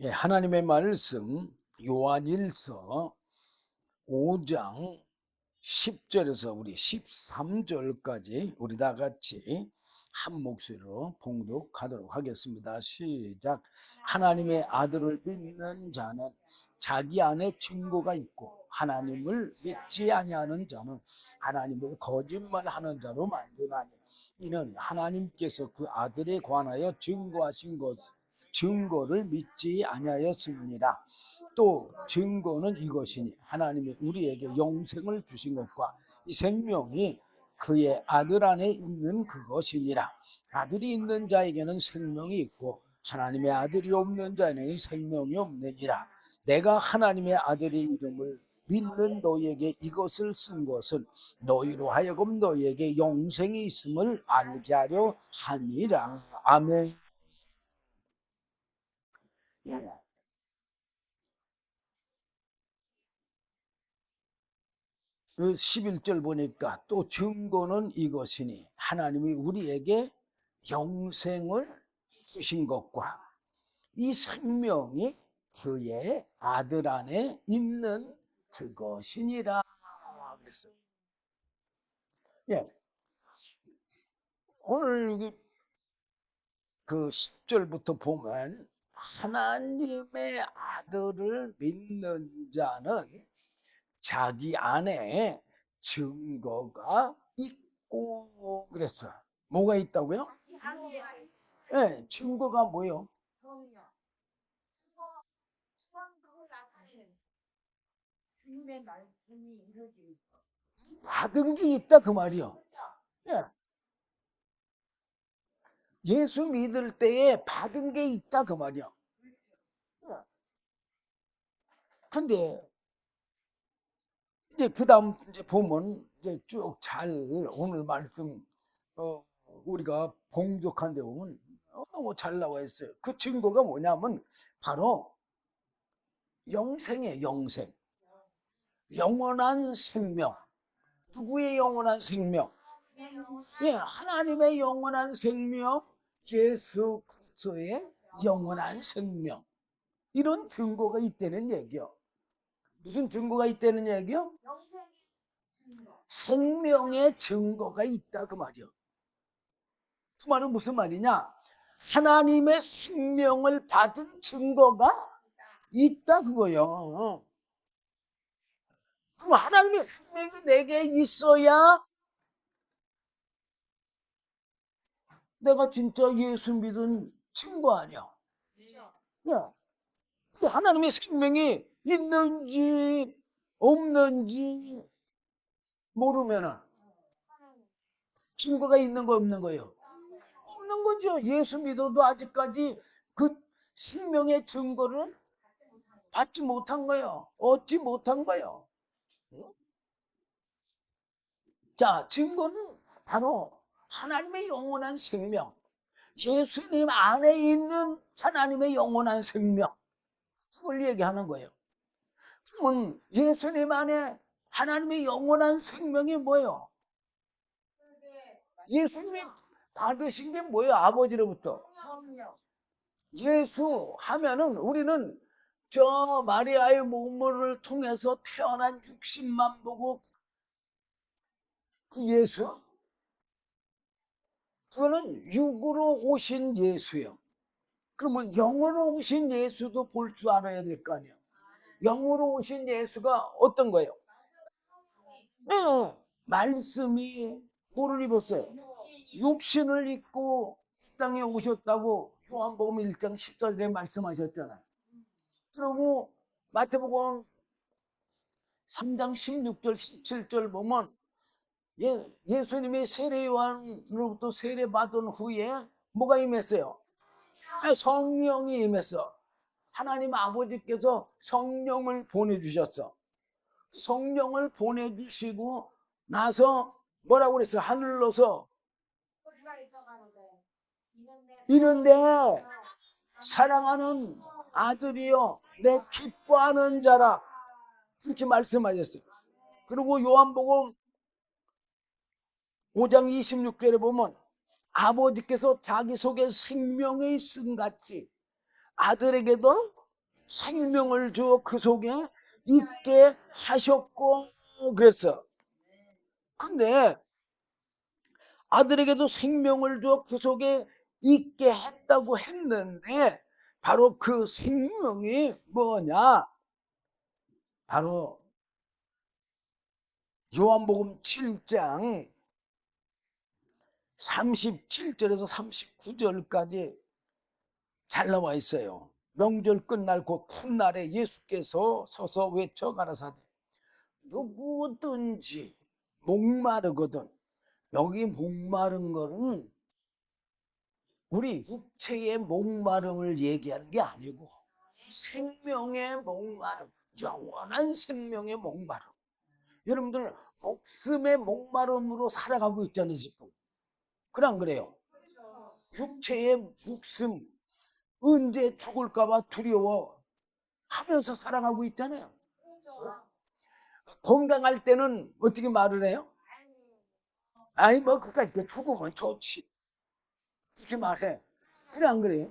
예, 하나님의 말씀 요한일서 5장 10절에서 우리 13절까지 우리 다 같이 한 목소리로 봉독하도록 하겠습니다. 시작. 하나님의 아들을 믿는 자는 자기 안에 증거가 있고 하나님을 믿지 아니하는 자는 하나님을 거짓말하는 자로 만드나니 이는 하나님께서 그 아들에 관하여 증거하신 것 증거를 믿지 아니하였습니다. 또 증거는 이것이니 하나님이 우리에게 영생을 주신 것과 이 생명이 그의 아들 안에 있는 그것이니라. 아들이 있는 자에게는 생명이 있고 하나님의 아들이 없는 자에게는 생명이 없느니라. 내가 하나님의 아들의 이름을 믿는 너희에게 이것을 쓴 것은 너희로 하여금 너희에게 영생이 있음을 알게 하려 함이라. 아멘. 예. 11절 보니까 또 증거는 이것이니 하나님이 우리에게 영생을 주신 것과 이 생명이 그의 아들 안에 있는 그것이니라. 그랬어요. 예, 오늘 그 10절부터 보면 하나님의 아들을 믿는 자는 자기 안에 증거가 있고 그랬어요. 뭐가 있다고요? 네, 증거가 뭐요? 받은 게 있다 그 말이요. 예, 예수 믿을 때에 받은 게 있다 그 말이요. 예. 근데 이제 그 다음 이제 보면 이제 쭉 잘 오늘 말씀 우리가 봉독한 데 보면 너무 잘 나와 있어요. 그 증거가 뭐냐면 바로 영생이에요. 영생. 영원한 생명. 누구의 영원한 생명? 예, 하나님의 영원한 생명, 예수 그리스도의 영원한 생명. 이런 증거가 있다는 얘기요. 무슨 증거가 있다는 얘기요? 생명의 증거가 있다 그 말이요. 그 말은 무슨 말이냐? 하나님의 생명을 받은 증거가 있다 그거요. 그럼 하나님의 생명이 내게 있어야 내가 진짜 예수 믿은 친구 아니야. 야, 그 하나님의 생명이 있는지 없는지 모르면은 증거가 있는 거 없는 거예요. 없는 거죠. 예수 믿어도 아직까지 그 생명의 증거를 받지 못한 거예요. 얻지 못한 거예요. 자, 증거는 바로 하나님의 영원한 생명. 예수님 안에 있는 하나님의 영원한 생명. 그걸 얘기하는 거예요. 그러면 예수님 안에 하나님의 영원한 생명이 뭐예요? 예수님이 받으신 게 뭐예요? 아버지로부터. 예수 하면은 우리는 저 마리아의 몸을 통해서 태어난 육신만 보고 그 예수? 그거는 육으로 오신 예수예요. 그러면 영으로 오신 예수도 볼 줄 알아야 될 거 아니에요. 영으로 오신 예수가 어떤 거예요? 네, 말씀이 뭐를 입었어요? 육신을 입고 땅에 오셨다고 요한복음 1장 10절에 말씀하셨잖아요. 그리고 마태복음 3장 16절 17절 보면 예수님이 세례 요한으로부터 세례 받은 후에 뭐가 임했어요? 성령이 임했어. 하나님 아버지께서 성령을 보내주셨어. 성령을 보내주시고 나서 뭐라고 그랬어요? 하늘로서 이는데 사랑하는 아들이요 내 기뻐하는 자라 그렇게 말씀하셨어요. 그리고 요한복음 5장 26절에 보면 아버지께서 자기 속에 생명의 있음 같이 아들에게도 생명을 주어 그 속에 있게 하셨고 그랬어. 근데 아들에게도 생명을 주어 그 속에 있게 했다고 했는데 바로 그 생명이 뭐냐? 바로 요한복음 7장 37절에서 39절까지 잘 나와 있어요. 명절 끝날 곧 훗날에 예수께서 서서 외쳐 가라사대 누구든지 목마르거든. 여기 목마른 거는 우리 육체의 목마름을 얘기하는 게 아니고 생명의 목마름, 영원한 생명의 목마름. 여러분들 목숨의 목마름으로 살아가고 있잖아요 지금. 그래 안 그래요? 육체의 목숨 언제 죽을까봐 두려워 하면서 살아가고 있잖아요. 건강할 때는 어떻게 말을 해요? 아니 뭐 그러니까 죽으면 좋지 그렇게 말해. 그래 안 그래요?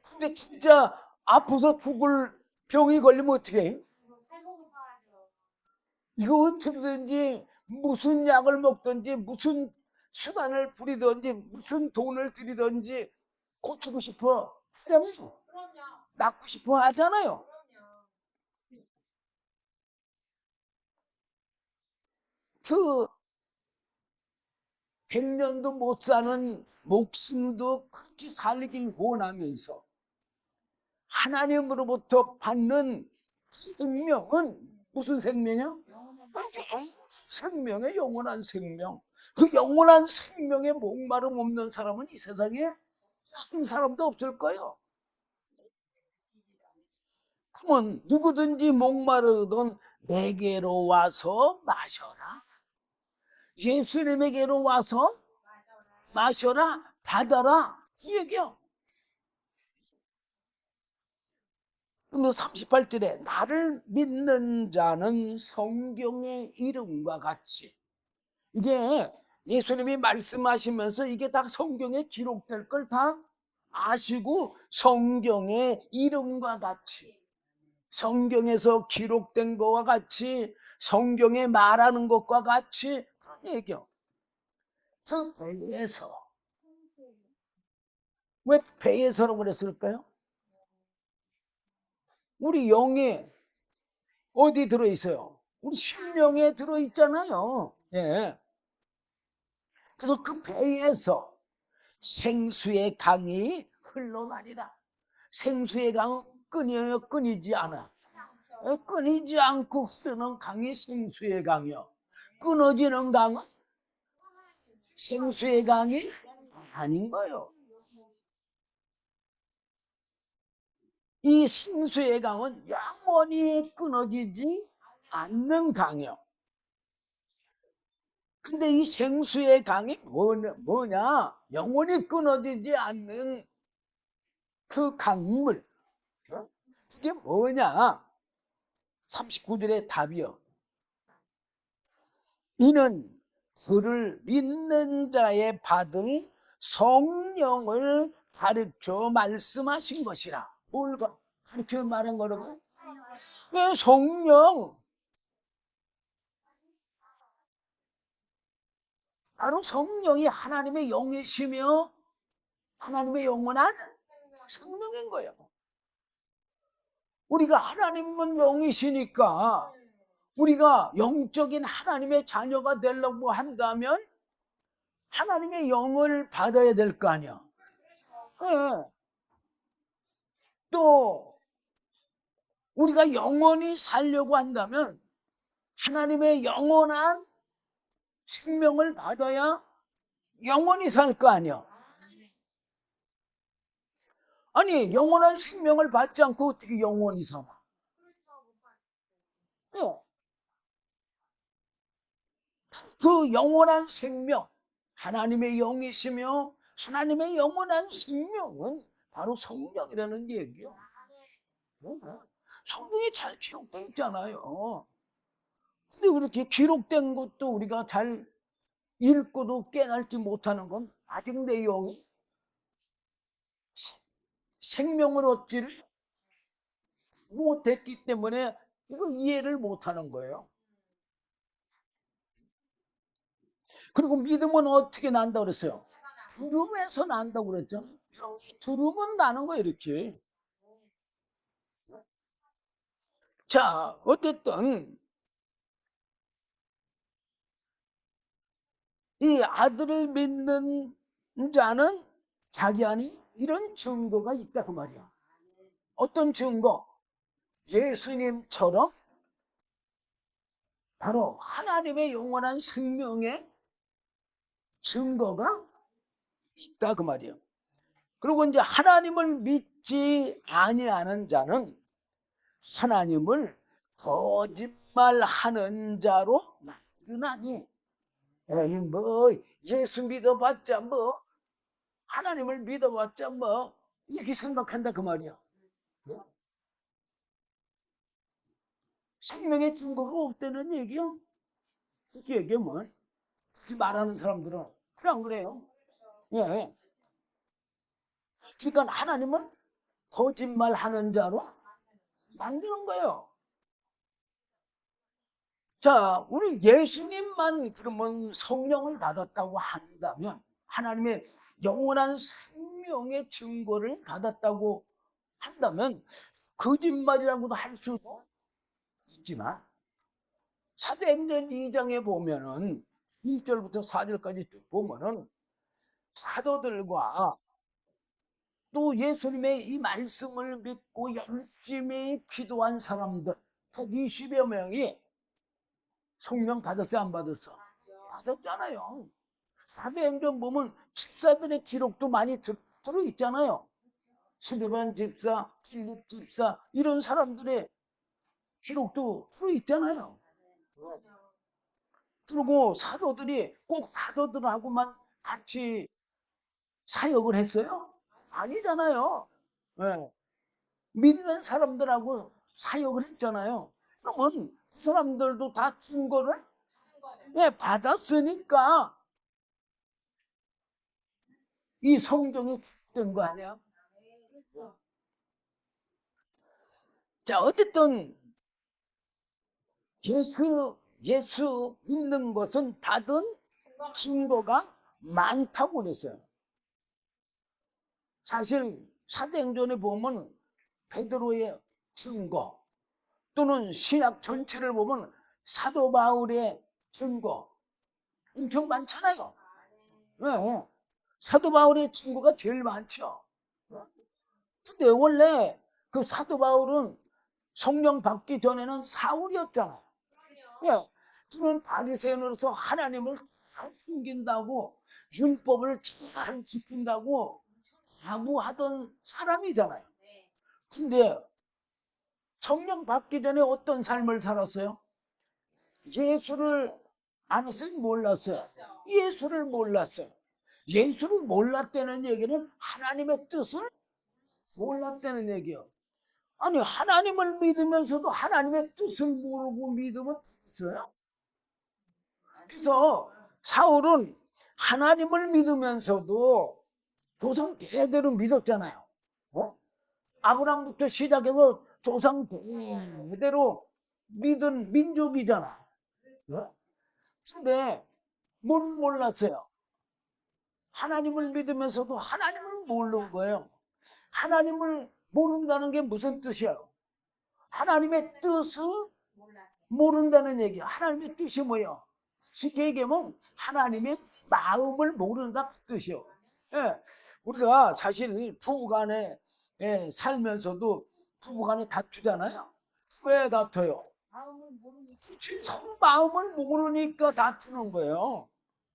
근데 진짜 아파서 죽을 병이 걸리면 어떻게 해요? 이거 어떻게든지 무슨 약을 먹든지 무슨 수단을 부리든지 무슨 돈을 들이든지 고치고 싶어 하잖아요. 낫고 싶어 하잖아요. 그 100년도 못 사는 목숨도 그렇게 살길 원하면서 하나님으로부터 받는 생명은 무슨 생명이야? 생명의 영원한 생명. 그 영원한 생명에 목마름 없는 사람은 이 세상에 한 사람도 없을 거예요. 그러면 누구든지 목마르던 내게로 와서 마셔라. 예수님에게로 와서 마셔라, 받아라. 이 얘기야. 근데 38절에 나를 믿는 자는 성경의 이름과 같이 이게 예수님이 말씀하시면서 이게 다 성경에 기록될 걸 다 아시고 성경의 이름과 같이 성경에서 기록된 것과 같이 성경에 말하는 것과 같이 그런 얘기요. 그 배에서 왜 배에서라고 그랬을까요? 우리 영에 어디 들어있어요? 우리 심령에 들어있잖아요. 예. 그래서 그 배에서 생수의 강이 흘러나리라. 생수의 강은 끊어요, 끊이지 않아. 끊이지 않고 흐르는 강이 생수의 강이요. 끊어지는 강은 생수의 강이 아닌 거예요. 이 생수의 강은 영원히 끊어지지 않는 강이요. 근데 이 생수의 강이 뭐냐? 영원히 끊어지지 않는 그 강물. 그게 뭐냐? 39절의 답이요. 이는 그를 믿는 자의 받은 성령을 가르쳐 말씀하신 것이라. 뭘 가르쳐 말한 거라고? 왜 성령? 바로 성령이 하나님의 영이시며 하나님의 영원한 성령인 거예요. 우리가 하나님은 영이시니까 우리가 영적인 하나님의 자녀가 되려고 한다면 하나님의 영을 받아야 될 거 아니야. 네. 또 우리가 영원히 살려고 한다면 하나님의 영원한 생명을 받아야 영원히 살 거 아니야. 아니 영원한 생명을 받지 않고 어떻게 영원히 살아? 네. 그 영원한 생명 하나님의 영이시며 하나님의 영원한 생명은 바로 성령이라는 얘기요. 성경이 잘 기록되어 있잖아요. 근데 그렇게 기록된 것도 우리가 잘 읽고도 깨닫지 못하는 건 아직 내 영이 생명을 얻지를 못했기 때문에 이거 이해를 못하는 거예요. 그리고 믿음은 어떻게 난다고 그랬어요? 들음에서 난다고 그랬잖아요. 들으면 나는 거예요, 이렇게. 자, 어쨌든 이 아들을 믿는 자는 자기 안에 이런 증거가 있다 그 말이야. 어떤 증거? 예수님처럼 바로 하나님의 영원한 생명의 증거가 있다 그 말이에요. 그리고 이제 하나님을 믿지 아니하는 자는 하나님을 거짓말하는 자로 만드나니. 에이, 뭐 예수 믿어봤자 뭐 하나님을 믿어봤자 뭐 이렇게 생각한다 그 말이야. 생명의 증거가 없다는 얘기야. 그렇게 얘기하면 말하는 사람들은 그래 안 그래요? 예. 그러니까 하나님은 거짓말하는 자로 만드는 거예요. 자, 우리 예수님만 그러면 성령을 받았다고 한다면 하나님의 영원한 생명의 증거를 받았다고 한다면 거짓말이라고도 할 수도 있지만 사도행전 2장에 보면은 1절부터 4절까지 쭉 보면은 사도들과 또 예수님의 이 말씀을 믿고 열심히 기도한 사람들 120여 명이 성령 받았어요, 안 받았어? 받았잖아요. 사도행전 보면 집사들의 기록도 많이 들어있잖아요. 스데반 집사, 필립 집사 이런 사람들의 기록도 들어있잖아요. 그리고 사도들이 꼭 사도들하고만 같이 사역을 했어요? 아니잖아요. 예. 믿는 사람들하고 사역을 했잖아요. 그러면 그 사람들도 다 증거를 받았으니까 이 성경이 된 거 아니야? 자, 어쨌든 예수 믿는 것은 다른 증거가 많다고 그랬어요. 사실 사도행전에 보면 베드로의 증거 또는 신약 전체를 보면 사도 바울의 증거 엄청 많잖아요. 네. 사도 바울의 증거가 제일 많죠. 근데 원래 그 사도 바울은 성령 받기 전에는 사울이었잖아요. 예. 그는 바리새인으로서 하나님을 잘 숨긴다고 율법을 잘 지킨다고 자부하던 사람이잖아요. 근데 성령 받기 전에 어떤 삶을 살았어요? 예수를 알았어요? 몰랐어요? 예수를 몰랐어요. 예수를 몰랐다는 얘기는 하나님의 뜻을 몰랐다는 얘기예요. 아니 하나님을 믿으면서도 하나님의 뜻을 모르고 믿으면 있어요? 그래서 사울은 하나님을 믿으면서도 조상 대대로 믿었잖아요. 어? 아브라함부터 시작해서 조상 대대로 믿은 민족이잖아. 어? 근데 뭘 몰랐어요? 하나님을 믿으면서도 하나님을 모르는 거예요. 하나님을 모른다는 게 무슨 뜻이에요? 하나님의 뜻을 모른다는 얘기야. 하나님의 뜻이 뭐예요? 쉽게 얘기하면 하나님의 마음을 모른다 그 뜻이요. 예, 우리가 사실 부부간에 살면서도 부부간에 다투잖아요. 왜 다퉈요? 서로 마음을 모르니까 다투는 거예요.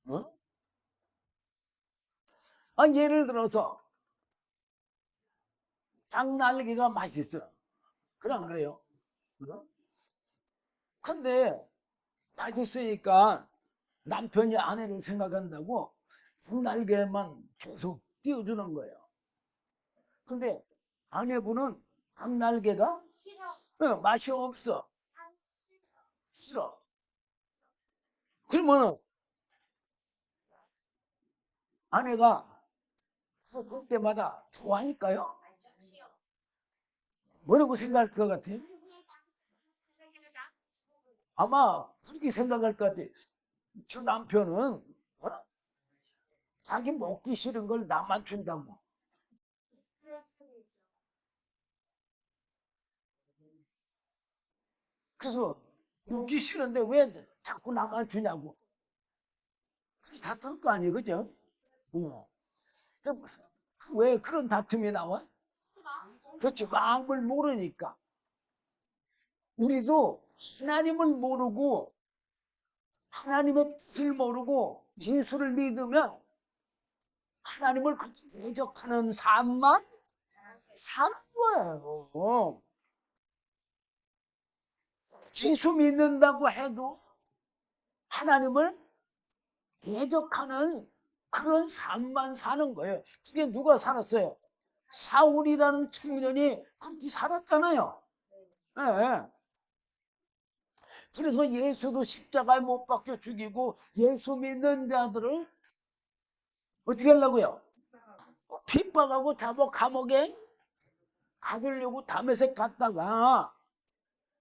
어? 아, 예를 들어서 닭날개가 맛있어. 그래 안 그래요? 어? 근데 맛있으니까 남편이 아내를 생각한다고 닭날개만 계속 띄워주는 거예요. 근데 아내분은 닭날개가 맛이 없어. 싫어. 그러면 아내가 볼 때마다 좋아할까요? 뭐라고 생각할 것 같아? 아마 그렇게 생각할 것 같아. 저 남편은 어? 자기 먹기 싫은 걸 나만 준다고. 그래서 먹기 싫은데 왜 자꾸 나만 주냐고. 다툴 거 아니에요, 그죠? 어. 왜 그런 다툼이 나와? 그렇지, 마음을 모르니까. 우리도 하나님을 모르고 하나님의 뜻을 모르고 예수를 믿으면 하나님을 대적하는 삶만 사는 거예요. 예수 믿는다고 해도 하나님을 대적하는 그런 삶만 사는 거예요. 그게 누가 살았어요? 사울이라는 청년이 그렇게 살았잖아요. 예. 그래서 예수도 십자가에 못 박혀 죽이고 예수 믿는 자들을 어떻게 하려고요? 핍박하고 잡아 감옥에 가두려고 다메섹 갔다가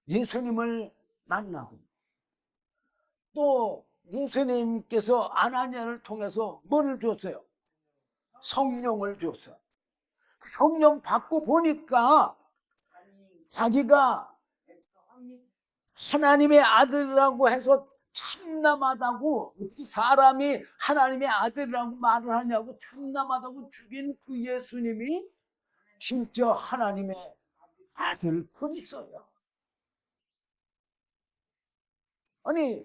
예수님을 만나고 또 예수님께서 아나니아를 통해서 뭐를 줬어요? 성령을 줬어요. 성령 받고 보니까 자기가 하나님의 아들이라고 해서 참남하다고 사람이 하나님의 아들이라고 말을 하냐고 참남하다고 죽인 그 예수님이 진짜 하나님의 아들 그리스도예요. 아니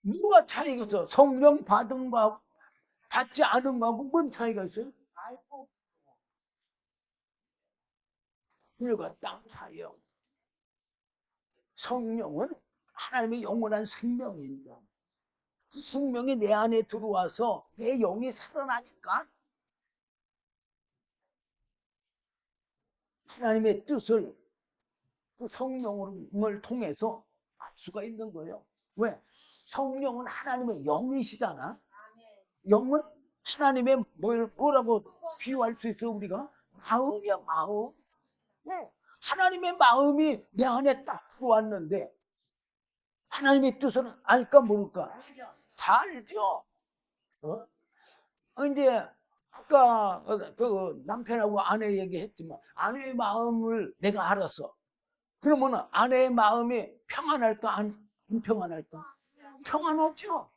뭐가 차이가 있어? 성령 받은 거하고 받지 않은 거하고 뭔 차이가 있어요? 하늘과 땅 차이요. 성령은 하나님의 영원한 생명입니다. 그 생명이 내 안에 들어와서 내 영이 살아나니까 하나님의 뜻을 그 성령을 통해서 알 수가 있는 거예요. 왜? 성령은 하나님의 영이시잖아. 영은 하나님의 뭐라고 비유할 수 있어 우리가? 마음이야 마음. 네. 하나님의 마음이 내 안에 딱 들어왔는데 하나님의 뜻을 알까 모를까? 다 알죠. 어? 이제 아까 그 남편하고 아내 얘기했지만 아내의 마음을 내가 알았어. 그러면 아내의 마음이 평안할까 안 평안할까? 평안하죠.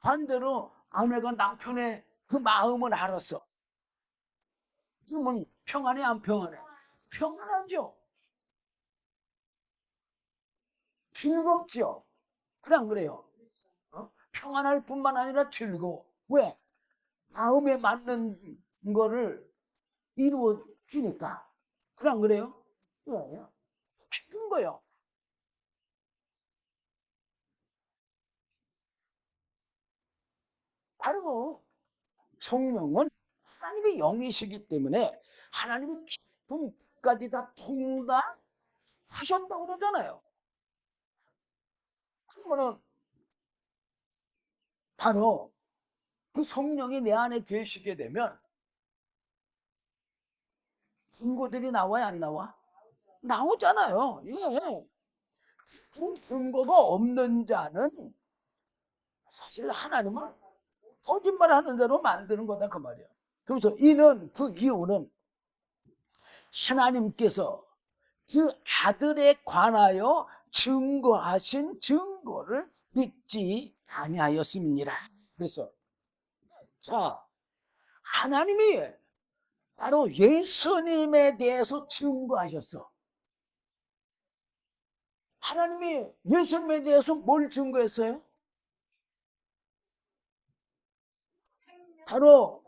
반대로 아내가 남편의 그 마음을 알았어. 그러면 평안해 안 평안해? 평안하죠. 즐겁죠. 그래 안 그래요? 어? 평안할 뿐만 아니라 즐거워. 왜? 마음에 맞는 거를 이루어 주니까. 그래 안 그래요? 왜요? 기쁜 거요. 바로 성령은 하나님의 영이시기 때문에 하나님의 기쁨까지 다 통달하셨다고 그러잖아요. 그러면은 바로 그 성령이 내 안에 계시게 되면 증거들이 나와야 안 나와? 나오잖아요. 예. 그 증거가 없는 자는 사실 하나님을 거짓말하는 대로 만드는 거다 그 말이야. 그래서 이는 그 이유는 하나님께서 그 아들에 관하여 증거하신 증거를 믿지 아니하였습니다. 그래서 자 하나님이 바로 예수님에 대해서 증거하셨어. 하나님이 예수님에 대해서 뭘 증거했어요? 바로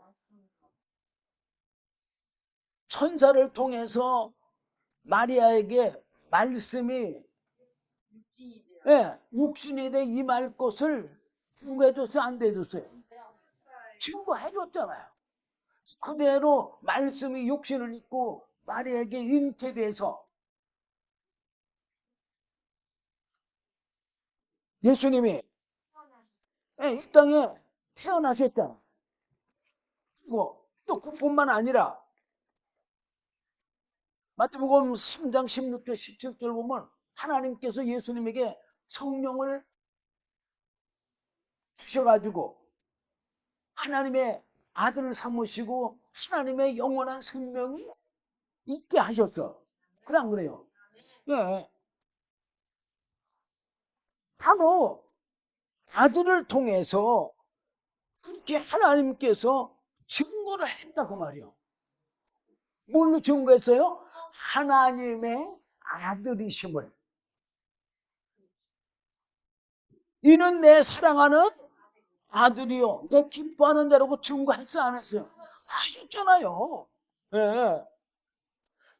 천사를 통해서 마리아에게 말씀이 예, 육신이 돼 임할 것을 증거해줬어요? 안 돼줬어요? 증거해줬잖아요. 그대로 말씀이 육신을 입고 마리아에게 잉태돼서 예수님이 예, 이 땅에 태어나셨잖아. 뭐, 또 그뿐만 아니라 마태복음 3장 16절 17절 보면 하나님께서 예수님에게 성령을 주셔가지고 하나님의 아들을 삼으시고 하나님의 영원한 생명이 있게 하셨어. 그래 안 그래요? 예. 바로 아들을 통해서 그렇게 하나님께서 증거를 했다 그 말이요. 뭘로 증거했어요? 하나님의 아들이심을. 이는 내 사랑하는 아들이요 내 기뻐하는 자라고 증거했어 안 했어요? 하셨잖아요. 예.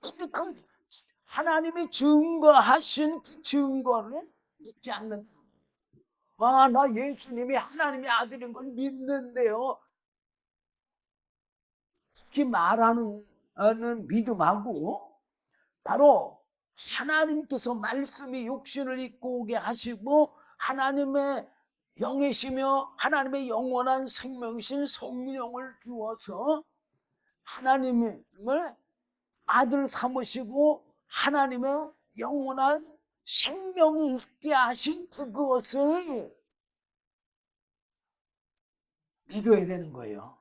근데 그 하나님이 증거하신 그 증거를 믿지 않는, 아, 나 예수님이 하나님의 아들인 걸 믿는데요, 그렇게 말하는 믿음하고 바로 하나님께서 말씀이 육신을 입고 오게 하시고 하나님의 영이시며 하나님의 영원한 생명이신 성령을 주어서 하나님을 아들 삼으시고 하나님의 영원한 생명이 있게 하신 그것을 믿어야 되는 거예요.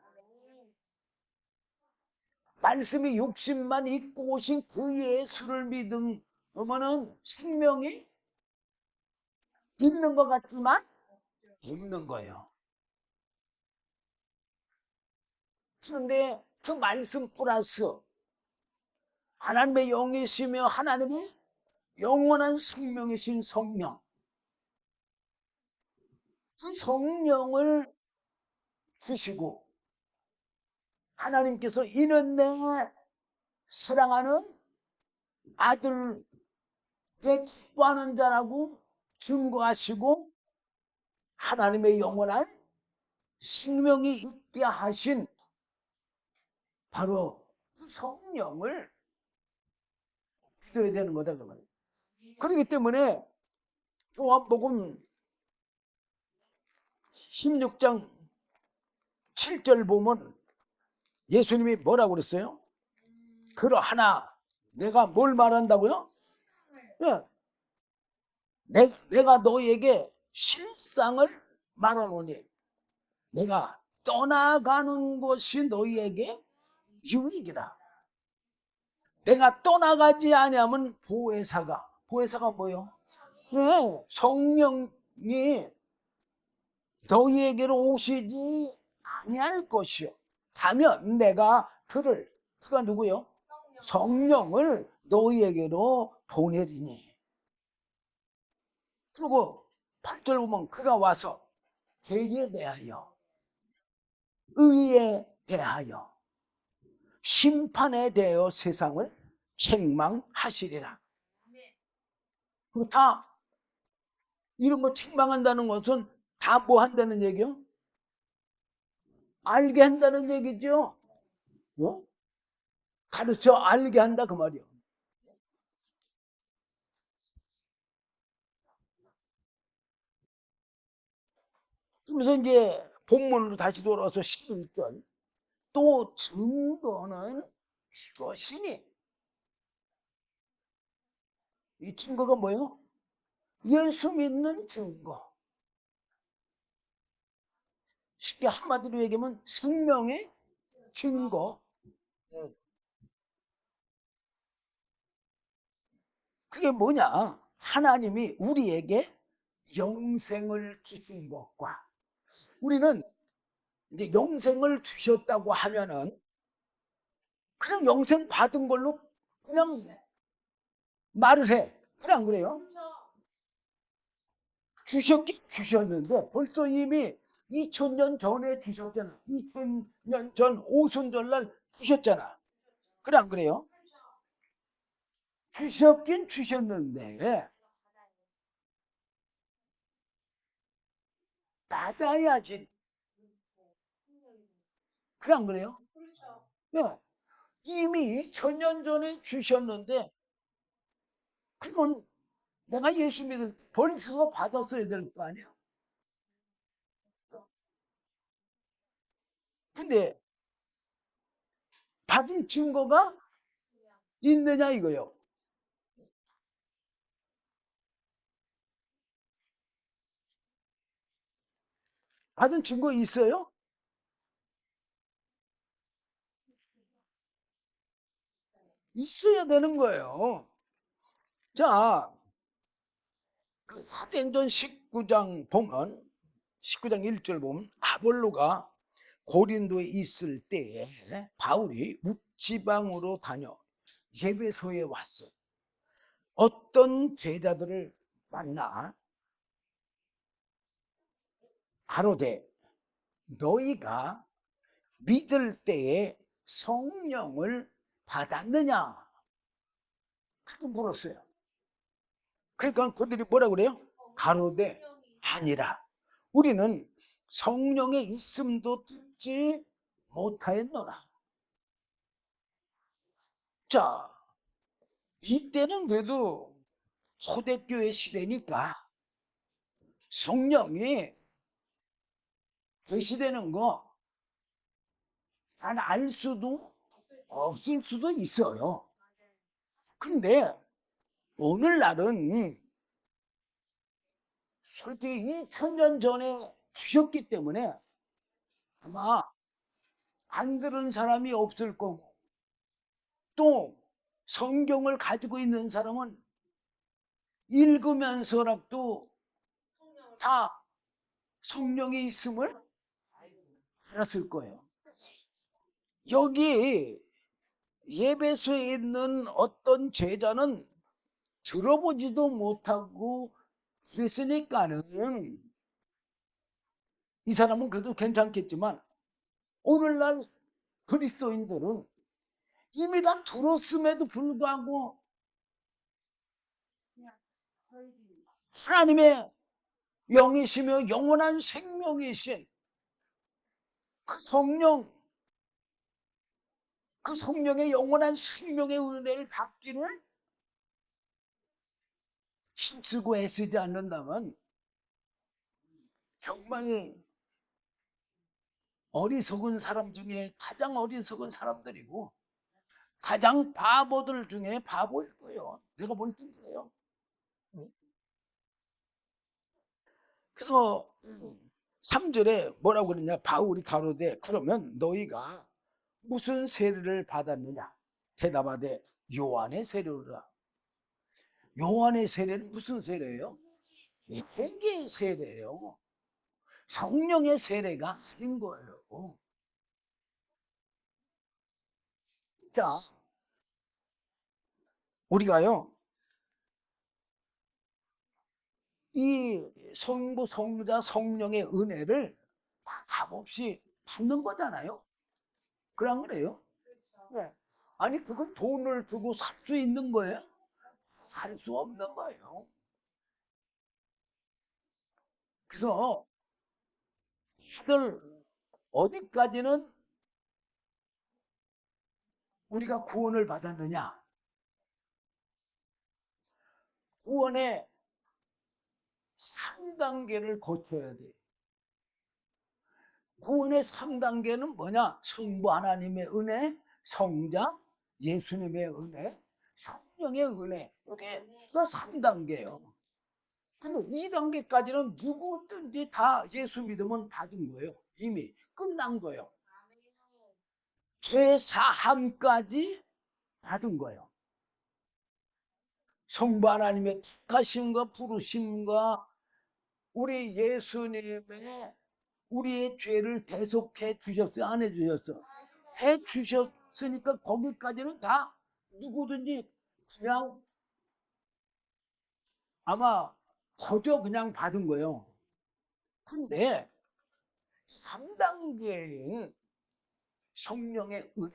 말씀이 육신만 입고 오신 그 예수를 믿으면은 생명이 있는 것 같지만 없는 거예요. 그런데 그 말씀 플러스 하나님의 영이시며 하나님의 영원한 생명이신 성령, 그 성령을 주시고 하나님께서 이는 내 사랑하는 아들, 내 기뻐하는 자라고 증거하시고 하나님의 영원한 생명이 있게 하신 바로 그 성령을 믿어야 되는 거다 그 말이에요. 그렇기 때문에 요한복음 16장 7절 보면 예수님이 뭐라고 그랬어요? 그러하나 내가 뭘 말한다고요? 네. 내가 너에게 실상을 말하노니 내가 떠나가는 것이 너희에게 유익이다. 내가 떠나가지 아니하면 보혜사가 뭐요? 성령이 너희에게로 오시지 아니할 것이요. 다면 내가 그가 누구요? 성령을 너희에게로 보내리니. 그리고 8절 보면 그가 와서 죄에 대하여 의에 대하여 심판에 대하여 세상을 책망하시리라. 그거 다 이런 거 책망한다는 것은 다 뭐 한다는 얘기요? 알게 한다는 얘기죠. 어? 가르쳐 알게 한다 그 말이요. 그러면서 이제 본문으로 다시 돌아와서 11절 또 증거는 이것이니, 이 증거가 뭐예요? 예수 믿는 증거. 쉽게 한마디로 얘기하면 생명의 증거. 그게 뭐냐? 하나님이 우리에게 영생을 주신 것과, 우리는 이제 영생을 주셨다고 하면은 그냥 영생 받은 걸로 그냥 말을 해. 그래 안 그래요? 주셨긴 주셨는데 벌써 이미 2000년 전에 주셨잖아. 2000년 전 오순절날 주셨잖아. 그래 안 그래요? 주셨긴 주셨는데 받아야지. 그래 안 그래요? 네. 이미 2000년 전에 주셨는데 그건 내가 예수 믿을 벌써 받았어야 될 거 아니야. 근데 받은 증거가 있느냐 이거요. 받은 증거 있어요? 있어야 되는 거예요. 자, 그 사도행전 19장 보면 19장 1절 보면 아볼로가 고린도에 있을 때에 바울이 묵지방으로 다녀 예배소에 왔어. 어떤 제자들을 만나 가로되 너희가 믿을 때에 성령을 받았느냐? 그렇게 물었어요. 그러니까 그들이 뭐라 그래요? 가로되 아니라 우리는 성령의 있음도 듣지 못하였노라. 자, 이때는 그래도 초대교회 시대니까 성령이 계시되는 거 잘 알 수도 없을 수도 있어요. 근데 오늘날은 솔직히 2000년 전에 주셨기 때문에 아마 안 들은 사람이 없을 거고 또 성경을 가지고 있는 사람은 읽으면서라도 다 성령이 있음을 알았을 거예요. 여기 예배소에 있는 어떤 제자는 들어보지도 못하고 그랬으니까는 이 사람은 그래도 괜찮겠지만 오늘날 그리스도인들은 이미 다 들었음에도 불구하고 하나님의 영이시며 영원한 생명이신 그 성령, 그 성령의 영원한 생명의 은혜를 받기를 힘쓰고 애쓰지 않는다면 정말 어리석은 사람 중에 가장 어리석은 사람들이고 가장 바보들 중에 바보일 거예요. 내가 볼 때예요. 그래서 3절에 뭐라고 그러냐? 바울이 가로되 그러면 너희가 무슨 세례를 받았느냐? 대답하되 요한의 세례라. 요한의 세례는 무슨 세례예요? 회개의 세례예요. 성령의 세례가 아닌 거예요. 자, 우리가요 이 성부, 성자, 성령의 은혜를 값없이 받는 거잖아요. 그런 그래요? 네. 아니 그건 돈을 주고 살 수 있는 거예요? 살 수 없는 거예요. 그래서 다들 어디까지는 우리가 구원을 받았느냐? 구원의 3단계를 거쳐야 돼. 구원의 3단계는 뭐냐? 성부 하나님의 은혜, 성자, 예수님의 은혜, 성령의 은혜. 이게 3단계예요. 근데 2단계까지는 누구든지 다 예수 믿으면 받은 거예요. 이미 끝난 거예요. 죄 사함까지 받은 거예요. 성부 하나님의 택하심과 부르심과 우리 예수님의 우리의 죄를 대속해 주셨어요? 안 해주셨어? 해 주셨으니까 거기까지는 다 누구든지 그냥 아마 거저 그냥 받은 거예요. 근데 3단계인 성령의 은혜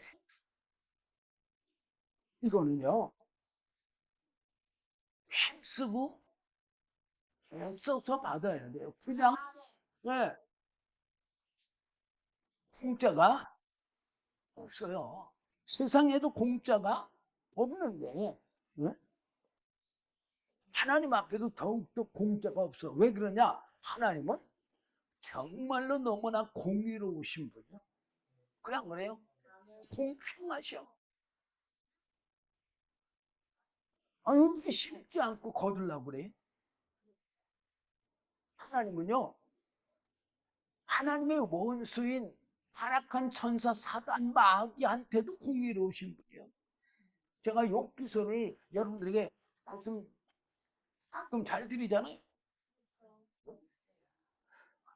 이거는요 힘쓰고 애써서 받아야 돼요. 그냥 네, 공짜가 없어요. 세상에도 공짜가 없는데 네? 하나님 앞에도 더욱더 공짜가 없어. 왜 그러냐? 하나님은 정말로 너무나 공의로우신 분이요. 그냥 그래요. 공평하셔. 아니, 왜 심지 않고 거들라고 그래? 하나님은요, 하나님의 원수인 타락한 천사 사단 마귀한테도 공의로우신 분이에요. 제가 욕기서를 여러분들에게 가끔 잘 드리잖아요.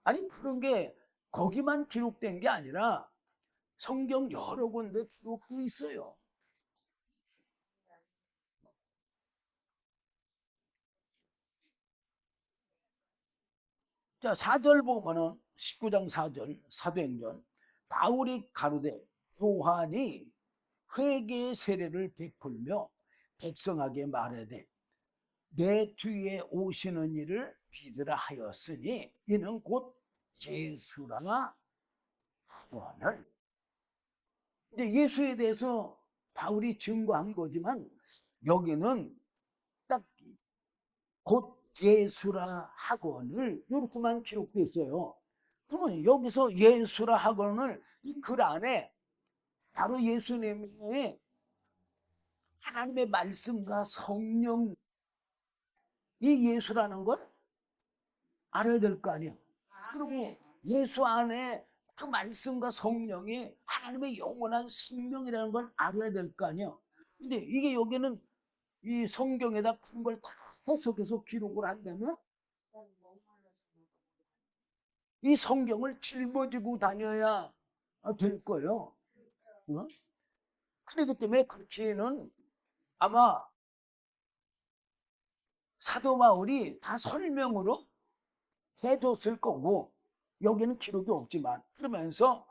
아니, 그런 게 거기만 기록된 게 아니라 성경 여러 군데 기록돼 있어요. 자, 4절 보면은 19장 4절 사도행전 바울이 가로되 요한이 회개의 세례를 베풀며 백성에게 말하되 내 뒤에 오시는 이를 믿으라 하였으니 이는 곧 예수라 하거늘. 이제 예수에 대해서 바울이 증거한 거지만 여기는 딱 곧 예수라 학원을 이렇게만 기록되어 있어요. 그러면 여기서 예수라 학원을 이 글 안에 바로 예수님의 하나님의 말씀과 성령 이 예수라는 걸 알아야 될 거 아니에요. 그리고 예수 안에 그 말씀과 성령이 하나님의 영원한 생명이라는 걸 알아야 될 거 아니에요. 근데 이게 여기는 이 성경에다 큰 걸 다 해석해서 기록을 한다면 이 성경을 짊어지고 다녀야 될 거예요. 어? 그렇기 때문에 그렇게는 아마 사도 바울이 다 설명으로 해줬을 거고 여기는 기록이 없지만 그러면서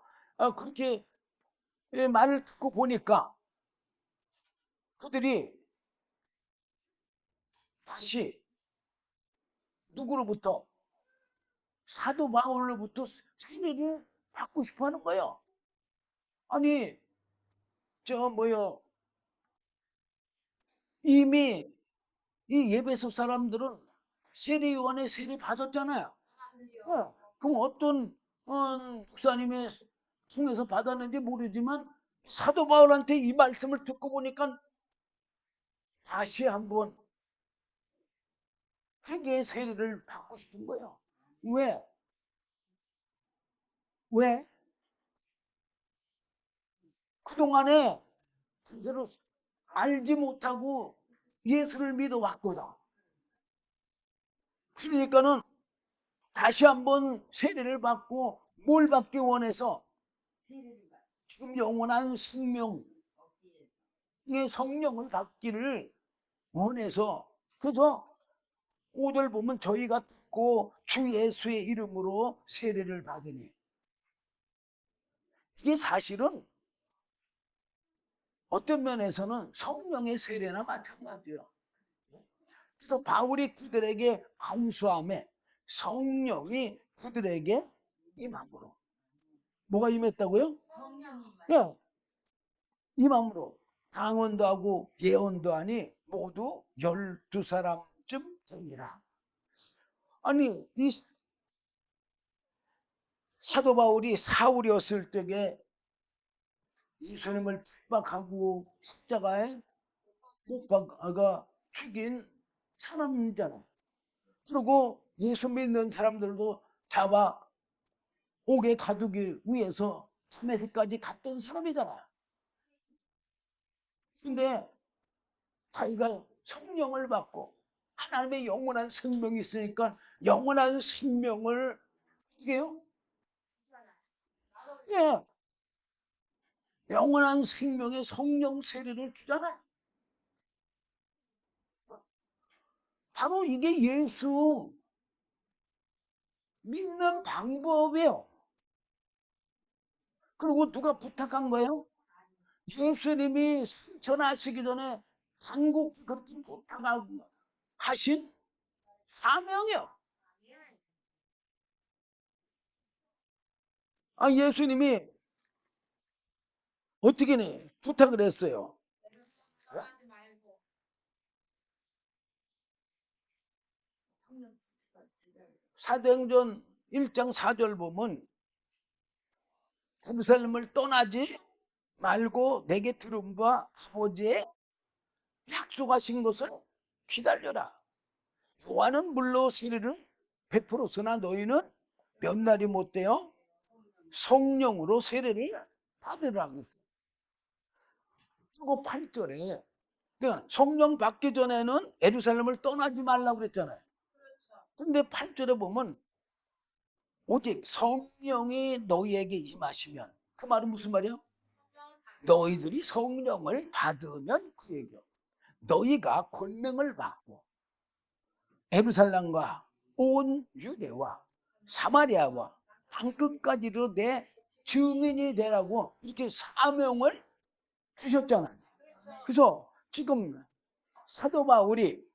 그렇게 말을 듣고 보니까 그들이 다시 누구로부터 사도 바울로부터 세례를 받고 싶어 하는 거예요. 아니 저 뭐요 이미 이 예배소 사람들은 세례요한의 세례 받았잖아요. 그럼 어떤 목사님의 통해서 받았는지 모르지만 사도 바울한테 이 말씀을 듣고 보니까 다시 한번 회개의 세례를 받고 싶은 거예요. 왜? 왜? 그동안에 제대로 알지 못하고 예수를 믿어왔거든. 그러니까는 다시 한번 세례를 받고 뭘 받기 원해서 지금 영원한 생명의 성령을 받기를 원해서 그죠? 5절 보면 저희가 듣고 주 예수의 이름으로 세례를 받으니 이게 사실은 어떤 면에서는 성령의 세례나 마찬가지예요. 그래서 바울이 그들에게 안수함에 성령이 그들에게 임함으로 뭐가 임했다고요? 예, 임함으로 강언도 하고 예언도 하니 모두 12사람쯤 되니라. 아니 이 사도 바울이 사울이었을 적에 예수님을 핍박하고 십자가에 못 박아가 죽인 사람이잖아. 그리고 예수 믿는 사람들도 잡아 옥에 가두기 위해서 참회까지 갔던 사람이잖아. 근데 자기가 성령을 받고 하나님의 영원한 생명이 있으니까 영원한 생명을 이게요? 예, 영원한 생명의 성령 세례를 주잖아. 바로 이게 예수 믿는 방법이에요. 그리고 누가 부탁한 거예요? 예수님이 전하시기 전에 한국 그렇게 부탁하신 사명이요. 예수님이 어떻게 부탁을 했어요. 사도행전 1장 4절 보면 예루살렘을 떠나지 말고 내게 들은 바 아버지의 약속하신 것을 기다려라. 요한은 물로 세례를 베풀었으나 너희는 몇 날이 못 돼요? 성령으로 세례를 받으라고. 그리고 8절에 성령 받기 전에는 예루살렘을 떠나지 말라고 그랬잖아요. 근데 8절에 보면 오직 성령이 너희에게 임하시면, 그 말은 무슨 말이야? 너희들이 성령을 받으면, 그 얘기요. 너희가 권능을 받고 예루살렘과 온 유대와 사마리아와 땅끝까지로 내 증인이 되라고 이렇게 사명을 주셨잖아요. 그래서 지금 사도 바울이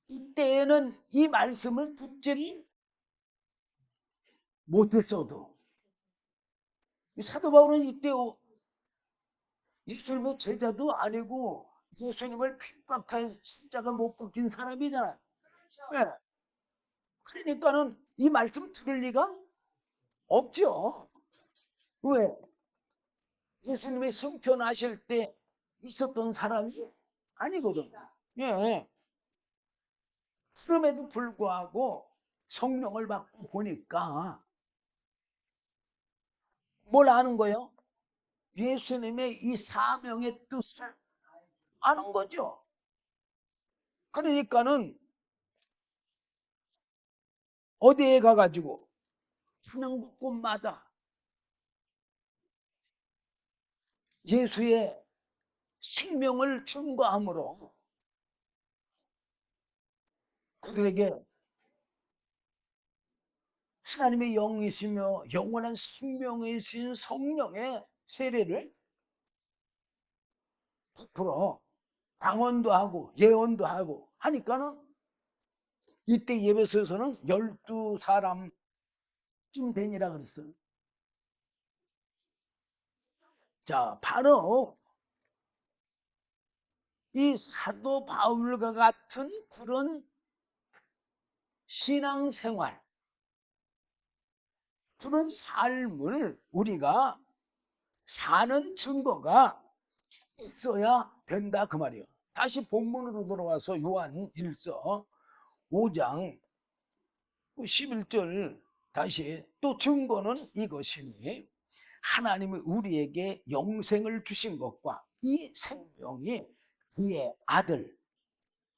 이때에는 이 말씀을 듣지를 못했어도, 사도 바울은 이때 예수님의 제자도 아니고 예수님을 핍박한 십자가 못 박힌 사람이잖아요. 네. 그러니까는 이 말씀 들을 리가 없죠. 왜? 예수님이 승천하실 때 있었던 사람이 아니거든. 예. 그럼에도 불구하고 성령을 받고 보니까 뭘 아는 거예요? 예수님의 이 사명의 뜻을 아는 거죠. 그러니까는 어디에 가가지고 그냥 곳곳마다 예수의 생명을 증거함으로 그들에게 하나님의 영이시며 영원한 생명이신 성령의 세례를 베풀어 방언도 하고 예언도 하고 하니까는 이때 예배소에서는 12사람쯤 되니라 그랬어요. 자, 바로 이 사도 바울과 같은 그런 신앙생활, 그런 삶을 우리가 사는 증거가 있어야 된다, 그 말이에요. 다시 본문으로 돌아와서 요한 1서 5장 11절 다시 또 증거는 이것이니 하나님이 우리에게 영생을 주신 것과 이 생명이 그의 아들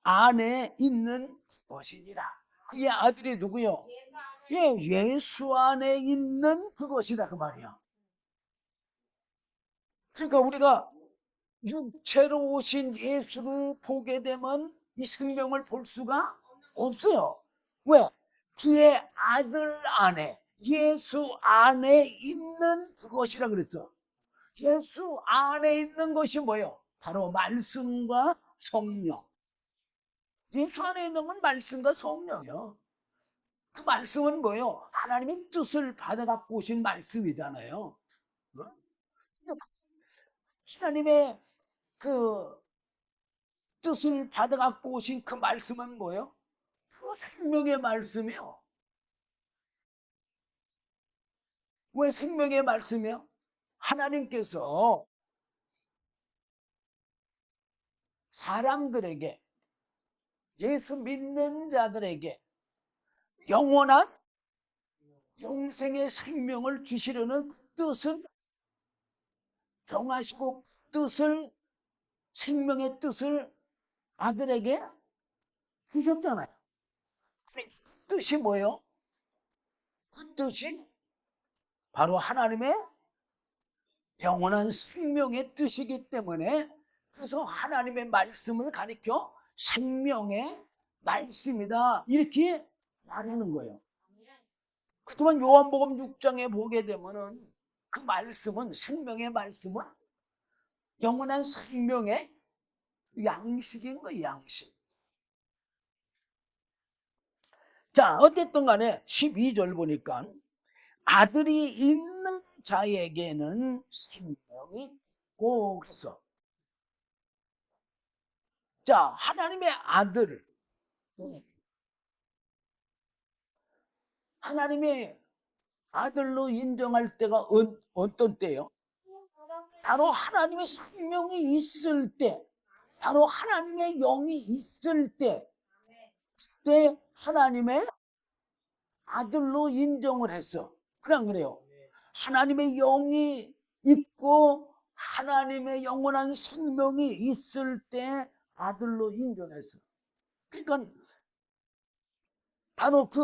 안에 있는 것이니라. 그의 아들이 누구요? 예, 예수 안에 있는 그것이다, 그 말이야. 그러니까 우리가 육체로 오신 예수를 보게 되면 이 생명을 볼 수가 없어요. 왜? 그의 아들 안에, 예수 안에 있는 그것이라 그랬어. 예수 안에 있는 것이 뭐예요? 바로 말씀과 성령. 예수 안에 있는 건 말씀과 성령이요. 그 말씀은 뭐예요? 하나님의 뜻을 받아갖고 오신 말씀이잖아요. 어? 하나님의 그 뜻을 받아갖고 오신 그 말씀은 뭐예요? 그 생명의 말씀이요. 왜 생명의 말씀이요? 하나님께서 사람들에게, 예수 믿는 자들에게 영원한 영생의 생명을 주시려는 뜻을 정하시고, 뜻을, 생명의 뜻을 아들에게 주셨잖아요. 그 뜻이 뭐예요? 그 뜻이 바로 하나님의 영원한 생명의 뜻이기 때문에, 그래서 하나님의 말씀을 가리켜 생명의 말씀이다, 이렇게 말하는 거예요. 그동안 요한복음 6장에 보게 되면은 그 말씀은, 생명의 말씀은 영원한 생명의 양식인 거예요, 양식. 자, 어쨌든 간에 12절 보니까 아들이 있는 자에게는 생명이 있고 그랬어. 자, 하나님의 아들, 하나님의 아들로 인정할 때가 어떤 때요? 바로 하나님의 생명이 있을 때. 바로 하나님의 영이 있을 때, 그때 하나님의 아들로 인정을 했어. 그냥 그래요. 하나님의 영이 있고 하나님의 영원한 생명이 있을 때 아들로 인정했어. 그러니까 바로 그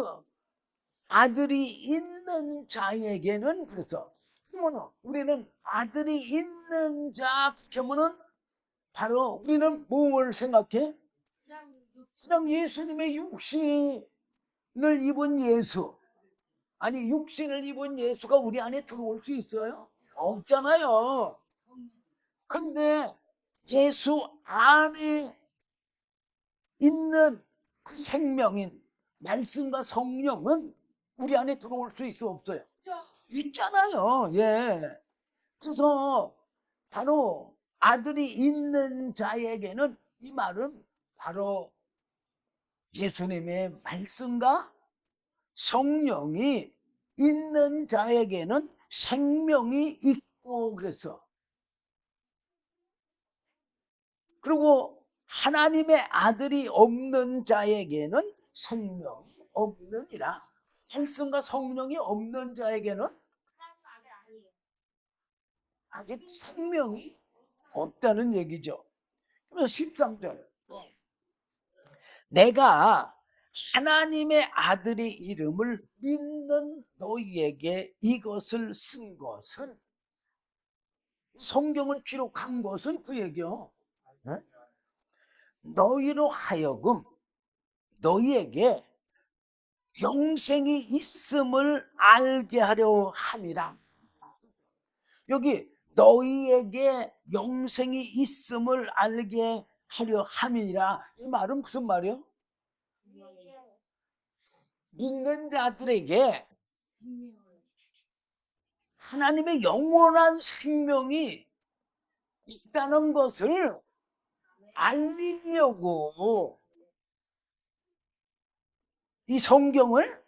아들이 있는 자에게는, 그래서 그러면 우리는 아들이 있는 자 그러면은 바로 우리는 뭘 생각해? 그냥 예수님의 육신을 입은 예수. 아니 육신을 입은 예수가 우리 안에 들어올 수 있어요? 없잖아요. 근데 예수 안에 있는 그 생명인 말씀과 성령은 우리 안에 들어올 수 있어 없어요? 있잖아요. 예. 그래서 바로 아들이 있는 자에게는 이 말은 바로 예수님의 말씀과 성령이 있는 자에게는 생명이 있고 그랬어. 그리고 하나님의 아들이 없는 자에게는 생명이 없느니라. 말씀과 성령이 없는 자에게는 아직 생명이 없다는 얘기죠. 13절. 내가 하나님의 아들의 이름을 믿는 너희에게 이것을 쓴 것은, 성경을 기록한 것은 그 얘기요. 너희로 하여금 너희에게 영생이 있음을 알게 하려 함이라. 여기 너희에게 영생이 있음을 알게 하려 함이라. 이 말은 무슨 말이요? 믿는 자들에게 하나님의 영원한 생명이 있다는 것을 알리려고 이 성경을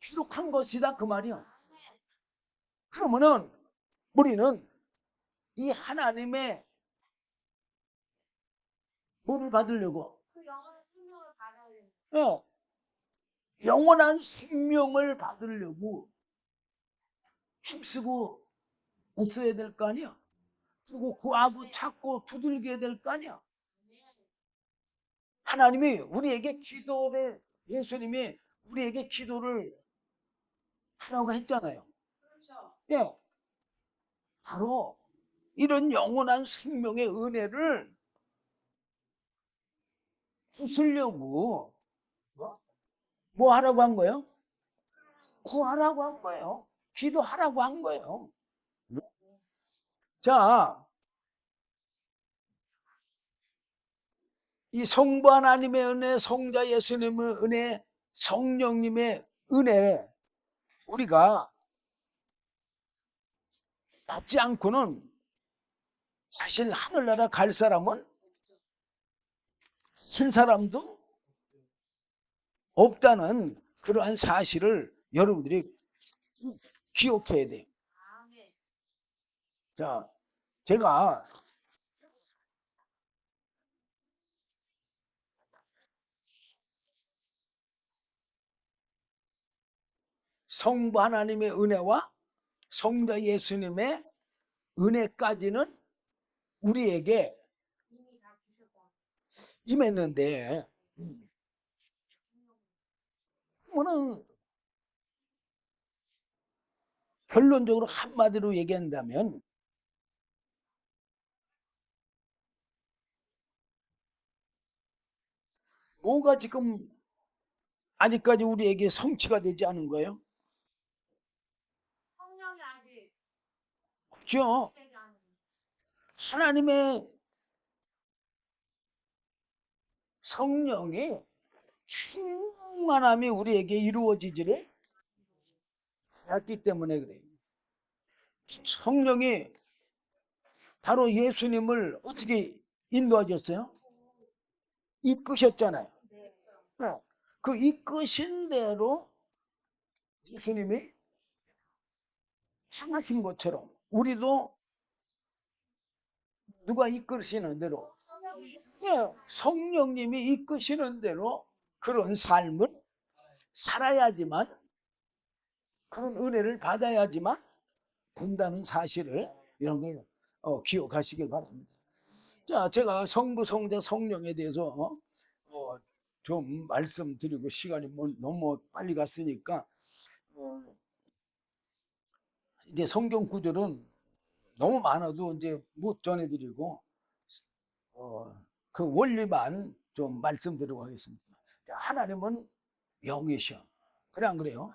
기록한 것이다 그 말이야. 그러면은 우리는 이 하나님의 뭐를 받으려고? 예, 영원한 생명을 받으려고 힘쓰고 애써야 될 거 아니야. 그리고 구하고 찾고 두들겨야 될 거 아니야. 하나님이 우리에게 기도를, 예수님이 우리에게 기도를 하라고 했잖아요. 예, 바로 이런 영원한 생명의 은혜를 주시려고 뭐 하라고 한 거예요? 구하라고 한 거예요. 기도하라고 한 거예요. 자, 이 성부 하나님의 은혜, 성자 예수님의 은혜, 성령님의 은혜, 우리가 받지 않고는 사실 하늘나라 갈 사람은 한 사람도 없다는 그러한 사실을 여러분들이 기억해야 돼요. 자, 제가 성부 하나님의 은혜와 성자 예수님의 은혜까지는 우리에게 임했는데, 뭐는 결론적으로 한마디로 얘기한다면 뭐가 지금 아직까지 우리에게 성취가 되지 않은 거예요? 그렇죠? 하나님의 성령의 충만함이 우리에게 이루어지지를 않았기 때문에 그래요. 성령이 바로 예수님을 어떻게 인도하셨어요? 이끄셨잖아요. 그 이끄신 대로 예수님이 행하신 것처럼 우리도 누가 이끄시는 대로, 예, 성령님이 이끄시는 대로 그런 삶을 살아야지만, 그런 은혜를 받아야지만 된다는 사실을 이런 걸 기억하시길 바랍니다. 자, 제가 성부, 성자, 성령에 대해서 좀 말씀드리고 시간이 너무 빨리 갔으니까 이제 성경 구절은 너무 많아도 이제 못 전해드리고 그 원리만 좀 말씀드리고 하겠습니다. 하나님은 영이셔. 그래 안 그래요?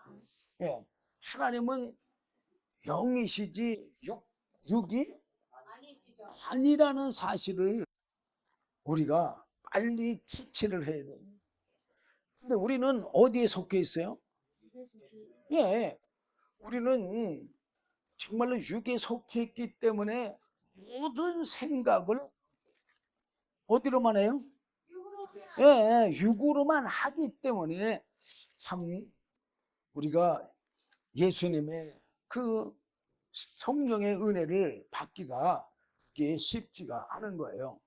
예. 하나님은 영이시지 육이 아니라는 사실을 우리가 빨리 캐치를 해야 돼요. 근데 우리는 어디에 속해 있어요? 예. 우리는 정말로 육에 속해 있기 때문에 모든 생각을 어디로만 해요? 예, 예, 육으로만 하기 때문에 참 우리가 예수님의 그 성령의 은혜를 받기가 그게 쉽지가 않은 거예요.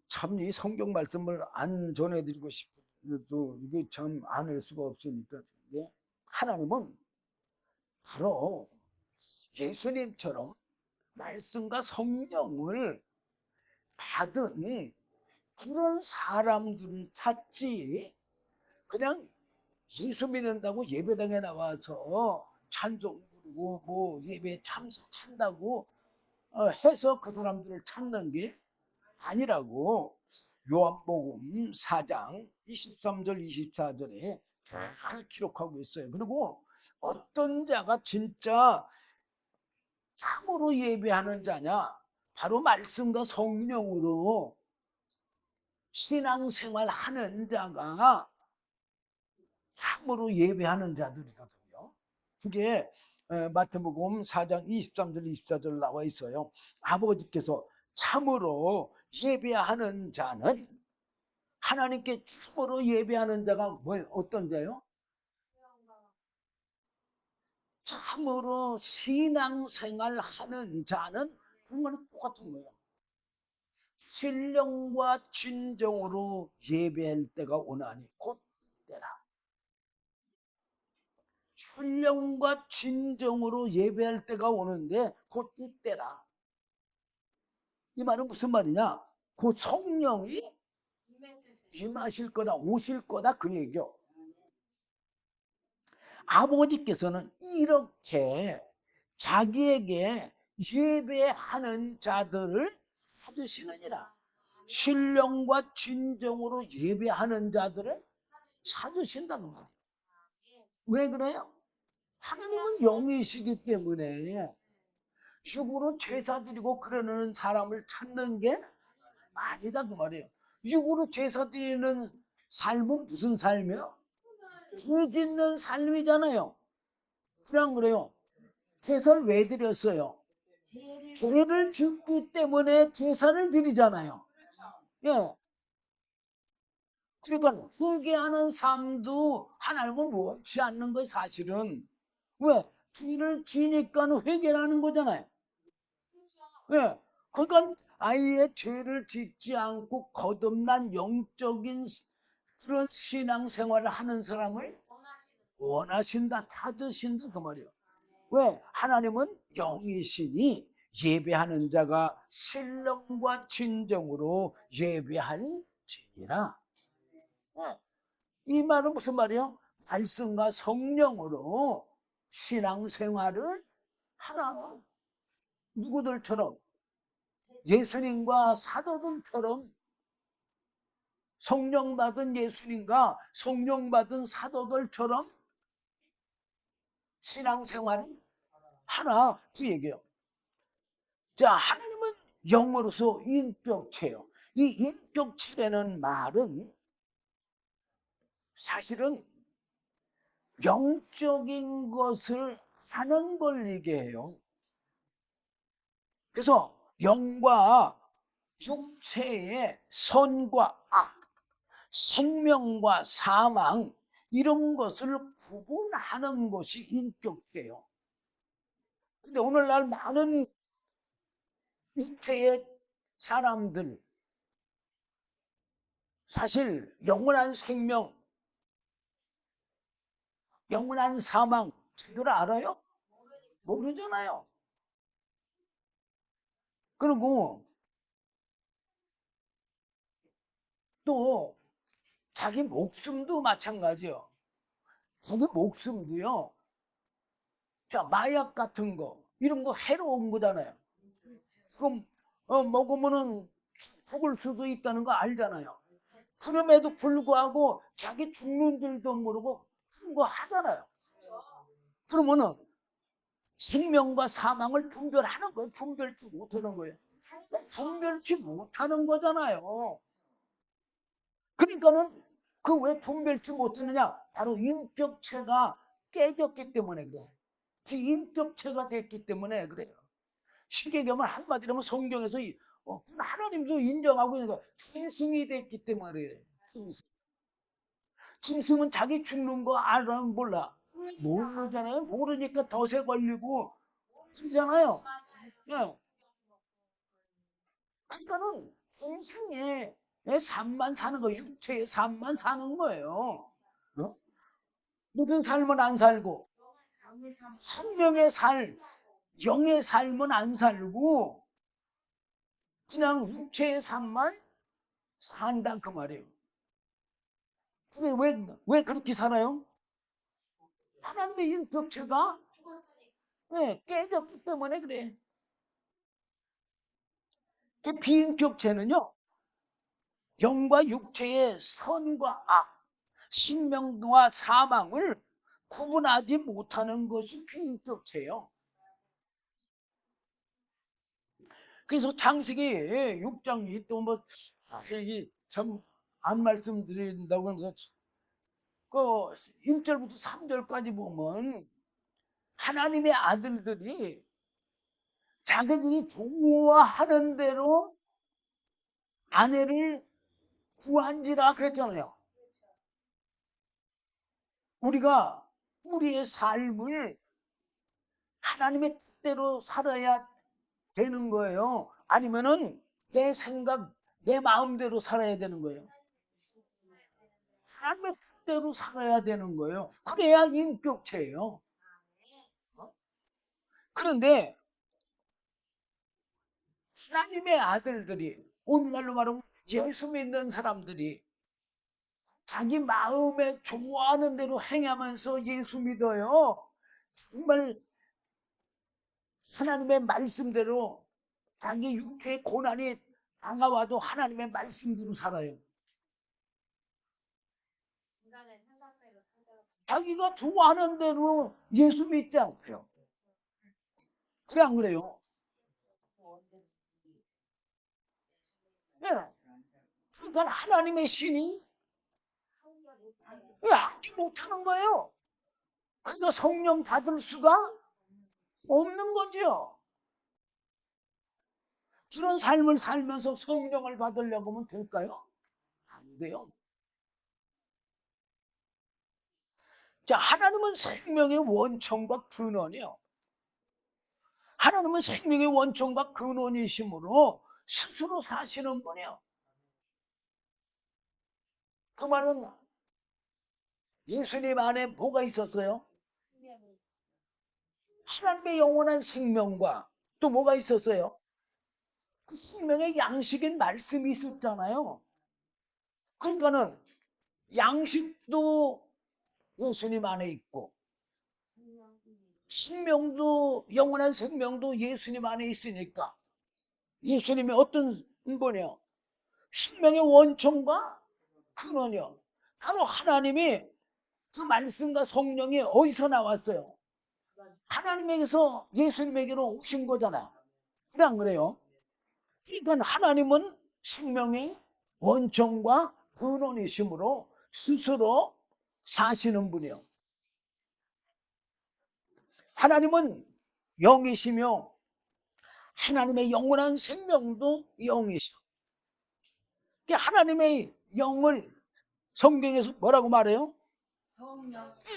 참 이 성경 말씀을 안 전해드리고 싶어도 이게 참 안 할 수가 없으니까. 예? 하나님은 바로 예수님처럼 말씀과 성령을 받은 그런 사람들을 찾지, 그냥 예수 믿는다고 예배당에 나와서 찬송 부르고 뭐 예배에 참석한다고 해서 그 사람들을 찾는 게 아니라고 요한복음 4장 23절 24절에 잘 기록하고 있어요. 그리고 어떤 자가 진짜 참으로 예배하는 자냐, 바로 말씀과 성령으로 신앙생활 하는 자가 참으로 예배하는 자들이거든요. 그게 마태복음 4장 23절 24절 나와 있어요. 아버지께서 참으로 예배하는 자는, 하나님께 참으로 예배하는 자가 뭐예요? 어떤 자요? 참으로 신앙생활 하는 자는 그거는 똑같은 거예요. 신령과 진정으로 예배할 때가 오나니 곧 때라. 신령과 진정으로 예배할 때가 오는데 곧 이때라. 이 말은 무슨 말이냐? 그 성령이 임하실 거다, 오실 거다, 그 얘기죠. 아버지께서는 이렇게 자기에게 예배하는 자들을 찾으시느니라. 신령과 진정으로 예배하는 자들을 찾으신다는 말이에요. 왜 그래요? 하나님은 영이시기 때문에 육으로 제사 드리고 그러는 사람을 찾는 게 아니다 그 말이에요. 육으로 제사 드리는 삶은 무슨 삶이요? 죄 짓는 삶이잖아요. 그냥 그래요. 제사를 왜 드렸어요? 죄를 짓기 때문에 제사를 드리잖아요. 예. 그러니까 회개하는 삶도 하나님은 원치 않는 거예요, 사실은. 왜? 죄를 지니까 회개하는 거잖아요. 예. 그러니까 아예 죄를 짓지 않고 거듭난 영적인 그런 신앙생활을 하는 사람을 원하신다, 찾으신다 그 말이에요. 왜? 하나님은 영이시니 예배하는 자가 신령과 진정으로 예배할지니라. 이 말은 무슨 말이에요? 말씀과 성령으로 신앙생활을 하라. 누구들처럼? 예수님과 사도들처럼 성령 받은 예수님과 성령 받은 사도들처럼 신앙생활을 하나, 그 얘기예요. 자, 하나님은 영으로서 인격체요. 이 인격체라는 말은 사실은 영적인 것을 하는 걸 얘기해요. 그래서 영과 육체의 선과 악, 생명과 사망, 이런 것을 구분하는 것이 인격체예요. 근데 오늘날 많은 육체의 사람들, 사실 영원한 생명, 영원한 사망, 그걸 알아요? 모르잖아요. 그리고 또 자기 목숨도 마찬가지요. 자기 목숨도요. 자, 마약 같은 거, 이런 거 해로운 거잖아요. 그럼 먹으면은 죽을 수도 있다는 거 알잖아요. 그럼에도 불구하고 자기 죽는 줄도 모르고 그런 거 하잖아요. 그러면은 생명과 사망을 분별하는 거예요. 분별치 못하는 거예요. 분별치 못하는 거잖아요. 그러니까는 그 왜 분별치 못하느냐? 바로 인격체가 깨졌기 때문에 그래. 그 인격체가 됐기 때문에 그래요. 쉽게 얘기하면 한마디로 하면 성경에서 하나님도 인정하고 있는 거 짐승이 됐기 때문에 그래요. 짐승은 자기 죽는 거 알아 몰라? 모르잖아요. 모르니까 덫에 걸리고 그러잖아요. 예. 그러니까는 짐승의 삶만 사는 거, 육체의 삶만 사는 거예요. 어? 모든 삶은 안 살고 생명의 삶, 영의 삶은 안 살고 그냥 육체의 삶만 산다 그 말이에요. 그게 왜 그렇게 살아요? 하나님의 인격체가 깨졌기 때문에 그래. 그 비인격체는요, 영과 육체의 선과 악, 신명과 사망을 구분하지 못하는 것이 비인격체예요. 그래서 창세기 6장이 또 뭐, 참, 안 말씀드린다고 하면서, 그 1절부터 3절까지 보면, 하나님의 아들들이 자기들이 좋아하는 대로 아내를 구한지라 그랬잖아요. 우리가 우리의 삶을 하나님의 뜻대로 살아야 되는 거예요. 아니면은 내 생각, 내 마음대로 살아야 되는 거예요. 하나님의 뜻대로 살아야 되는 거예요. 그래야 인격체예요. 그런데 하나님의 아들들이 오늘날로 말하면 예수 믿는 사람들이 자기 마음에 좋아하는 대로 행하면서 예수 믿어요. 정말 하나님의 말씀대로 자기 육체의 고난이 다가와도 하나님의 말씀대로 살아요. 자기가 좋아하는 대로 예수 믿지 않고요. 그래 안 그래요? 네. 그러니까 하나님의 신이 하지 못하는 거예요. 그러니까 성령 받을 수가 없는 거죠. 그런 삶을 살면서 성령을 받으려고 하면 될까요? 안 돼요. 자, 하나님은 생명의 원천과 근원이요. 하나님은 생명의 원천과 근원이심으로 스스로 사시는 분이요. 그 말은 예수님 안에 뭐가 있었어요? 하나님의 영원한 생명과 또 뭐가 있었어요? 그 생명의 양식인 말씀이 있었잖아요. 그러니까는 양식도 예수님 안에 있고 생명도 영원한 생명도 예수님 안에 있으니까 예수님이 어떤 분이요? 생명의 원천과 근원이요. 바로 하나님이 그 말씀과 성령이 어디서 나왔어요? 하나님에게서 예수님에게로 오신 거잖아. 그래 안 그래요? 그러니까 하나님은 생명의 원천과 근원이심으로 스스로 사시는 분이요. 하나님은 영이시며 하나님의 영원한 생명도 영이시오. 하나님의 영을 성경에서 뭐라고 말해요?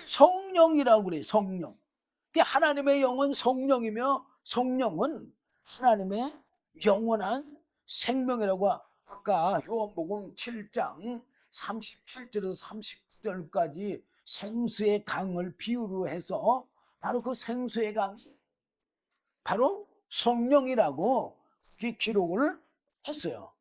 성령이라고 그래요. 성령. 하나님의 영은 성령이며 성령은 하나님의 영원한 생명이라고 아까 요한복음 7장 37절에서 39절까지 생수의 강을 비유로 해서 바로 그 생수의 강이 바로 성령이라고 기록을 했어요.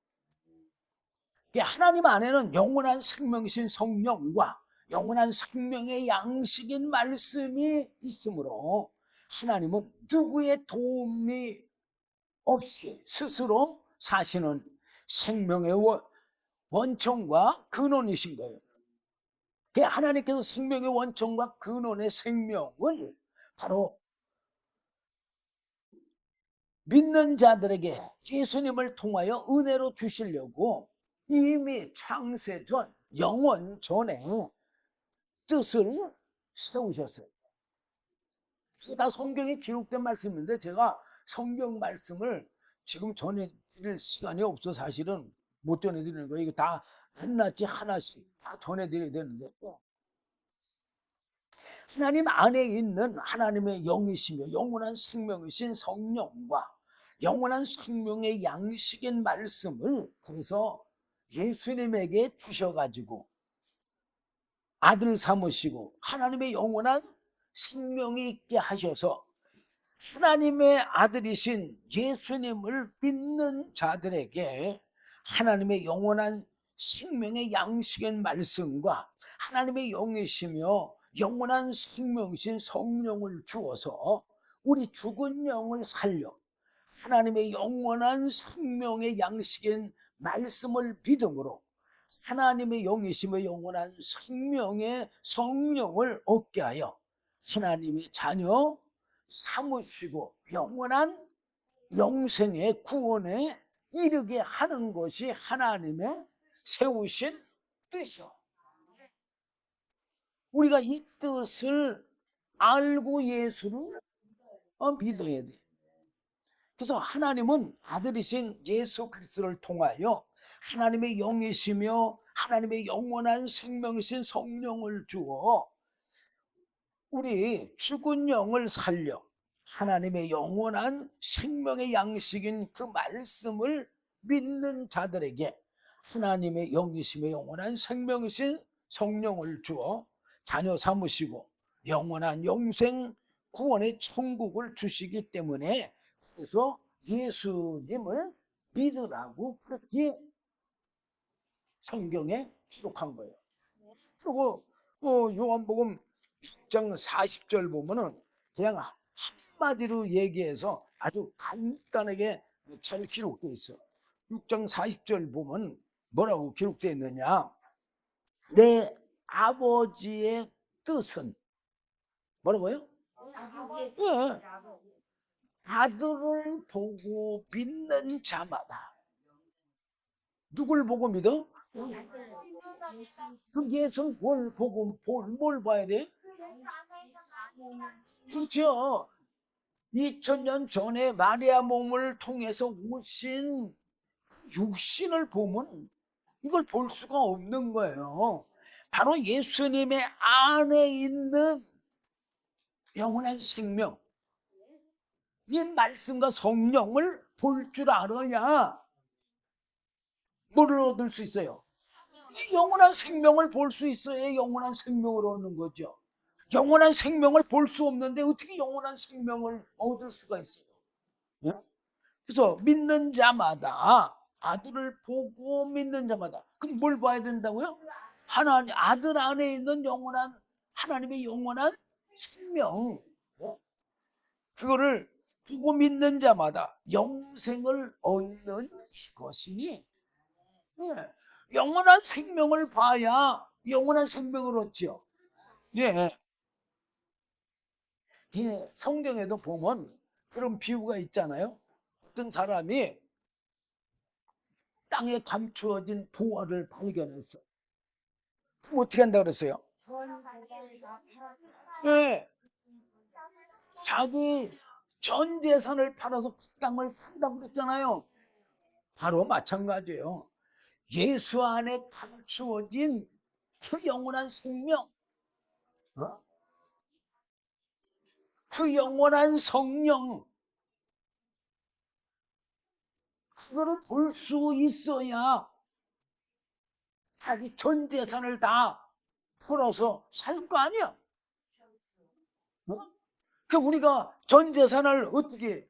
하나님 안에는 영원한 생명이신 성령과 영원한 생명의 양식인 말씀이 있으므로 하나님은 누구의 도움이 없이 스스로 사시는 생명의 원천과 근원이신 거예요. 하나님께서 생명의 원천과 근원의 생명을 바로 믿는 자들에게 예수님을 통하여 은혜로 주시려고 이미 창세전 영원 전에 뜻을 세우셨어요. 다 성경에 기록된 말씀인데 제가 성경 말씀을 지금 전해드릴 시간이 없어 사실은 못 전해드리는 거예요. 이거 다 한낱이 하나씩 다 전해드려야 되는데 하나님 안에 있는 하나님의 영이시며 영원한 생명이신 성령과 영원한 생명의 양식인 말씀을 그래서 예수님에게 주셔가지고 아들 삼으시고 하나님의 영원한 생명이 있게 하셔서 하나님의 아들이신 예수님을 믿는 자들에게 하나님의 영원한 생명의 양식인 말씀과 하나님의 영이시며 영원한 생명이신 성령을 주어서 우리 죽은 영을 살려 하나님의 영원한 생명의 양식인 말씀을 믿음으로 하나님의 영이시며 영원한 생명의 성령을 얻게 하여 하나님의 자녀 삼으시고 영원한 영생의 구원에 이르게 하는 것이 하나님의 세우신 뜻이요. 우리가 이 뜻을 알고 예수를 믿어야 돼. 그래서 하나님은 아들이신 예수 그리스도를 통하여 하나님의 영이시며 하나님의 영원한 생명이신 성령을 주어 우리 죽은 영을 살려 하나님의 영원한 생명의 양식인 그 말씀을 믿는 자들에게 하나님의 영이시며 영원한 생명이신 성령을 주어 자녀 삼으시고 영원한 영생 구원의 천국을 주시기 때문에 그래서 예수님을 믿으라고 그렇게 성경에 기록한 거예요. 그리고 요한복음 6장 40절 보면은 그냥 한마디로 얘기해서 아주 간단하게 잘 기록되어 있어. 6장 40절 보면 뭐라고 기록되어 있느냐? 내 아버지의 뜻은 뭐라고요? 예, 아들을 보고 믿는 자마다 누굴 보고 믿어? 그 예수 뭘 보고 뭘 봐야 돼? 그렇죠. 2000년 전에 마리아 몸을 통해서 오신 육신을 보면 이걸 볼 수가 없는 거예요. 바로 예수님의 안에 있는 영원한 생명, 이 말씀과 성령을 볼 줄 알아야 뭐를 얻을 수 있어요? 영원한 생명을 볼 수 있어야 영원한 생명을 얻는 거죠. 영원한 생명을 볼 수 없는데 어떻게 영원한 생명을 얻을 수가 있어요? 예? 그래서 믿는 자마다 아들을 보고 믿는 자마다 그럼 뭘 봐야 된다고요? 하나님 아들 안에 있는 영원한 하나님의 영원한 생명 그거를 보고 믿는 자마다 영생을 얻는 것이니 예. 영원한 생명을 봐야 영원한 생명을 얻죠. 예. 예. 성경에도 보면 그런 비유가 있잖아요. 어떤 사람이 땅에 감추어진 부활을 발견했어. 그럼 어떻게 한다 그랬어요? 예. 자기 전 재산을 팔아서 그 땅을 산다고 그랬잖아요. 바로 마찬가지예요. 예수 안에 감추어진 그 영원한 생명, 어? 그 영원한 성령, 그거를 볼 수 있어야 자기 전 재산을 다 풀어서 살 거 아니야. 어? 그 우리가 전 재산을 어떻게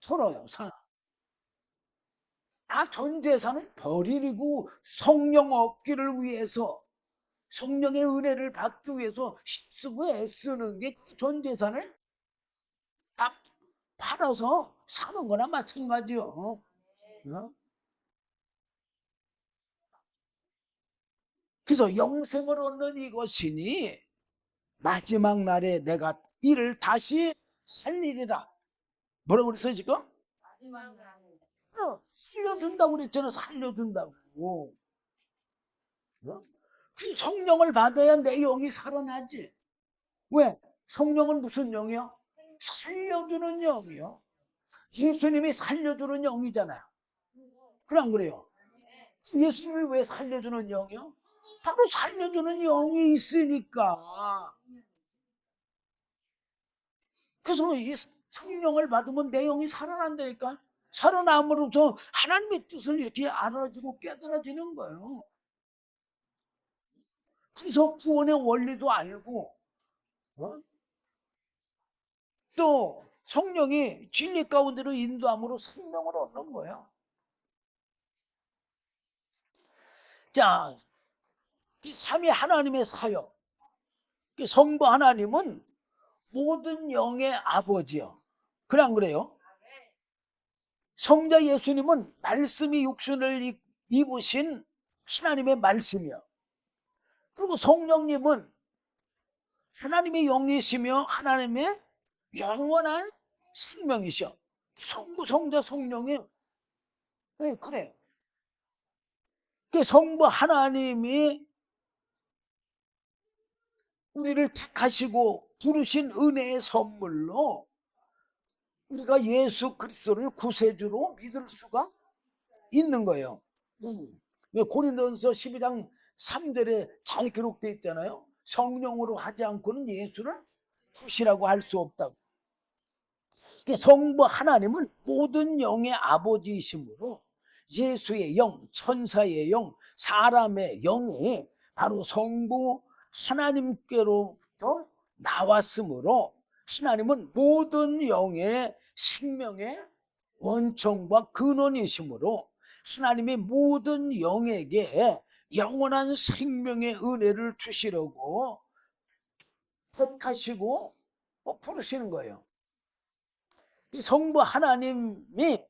풀어요? 다 전 재산을 버리고 성령 얻기를 위해서, 성령의 은혜를 받기 위해서 힘쓰고 애쓰는 게 전 재산을 다 팔아서 사는 거나 마찬가지요. 어? 그래서 영생을 얻는 이것이니 마지막 날에 내가 이를 다시 살리리라. 뭐라고 그랬어요 지금? 살려준다고 그랬잖아. 살려준다고. 어? 그 성령을 받아야 내 영이 살아나지. 왜? 성령은 무슨 영이요? 살려주는 영이요. 예수님이 살려주는 영이잖아요. 그래 안 그래요? 예수님이 왜 살려주는 영이요? 바로 살려주는 영이 있으니까. 그래서 이 성령을 받으면 내 영이 살아난다니까. 살아남으로써 하나님의 뜻을 이렇게 알아주고 깨달아지는 거예요. 그래서 구원의 원리도 알고, 어? 또 성령이 진리 가운데로 인도함으로 생명을 얻는 거예요. 자, 이 삼위 하나님의 사역, 성부 하나님은 모든 영의 아버지요. 그래 안 그래요? 성자 예수님은 말씀이 육신을 입으신 하나님의 말씀이요. 그리고 성령님은 하나님의 영이시며 하나님의 영원한 생명이셔. 성부, 성자, 성령이, 네, 그래요. 그 성부 하나님이 우리를 택하시고 부르신 은혜의 선물로 우리가 예수 그리스도를 구세주로 믿을 수가 있는 거예요. 고린도전서 12장 3절에 잘 기록되어 있잖아요. 성령으로 하지 않고는 예수를 구시라고 할 수 없다고. 성부 하나님은 모든 영의 아버지이시므로 예수의 영, 천사의 영, 사람의 영이 바로 성부 하나님께로부터 나왔으므로 하나님은 모든 영의 생명의 원천과 근원이시므로 하나님의 모든 영에게 영원한 생명의 은혜를 주시려고 택하시고 부르시는 거예요. 성부 하나님이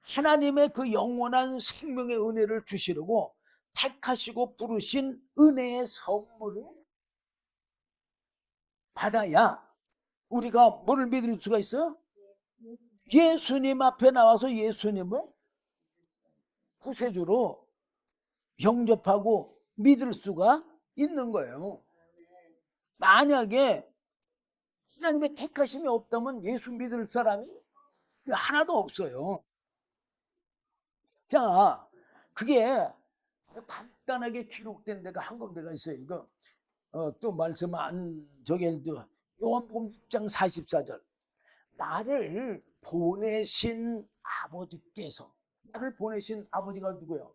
하나님의 그 영원한 생명의 은혜를 주시려고 택하시고 부르신 은혜의 선물을 받아야 우리가 뭐를 믿을 수가 있어요? 예수님 앞에 나와서 예수님을 구세주로 영접하고 믿을 수가 있는 거예요. 만약에 하나님의 택하심이 없다면 예수 믿을 사람이 하나도 없어요. 자, 그게 간단하게 기록된 데가 한 군데가 있어요. 이거 또 말씀 안 저기 요한복음 6장 44절. 나를 보내신 아버지께서, 나를 보내신 아버지가 누구요?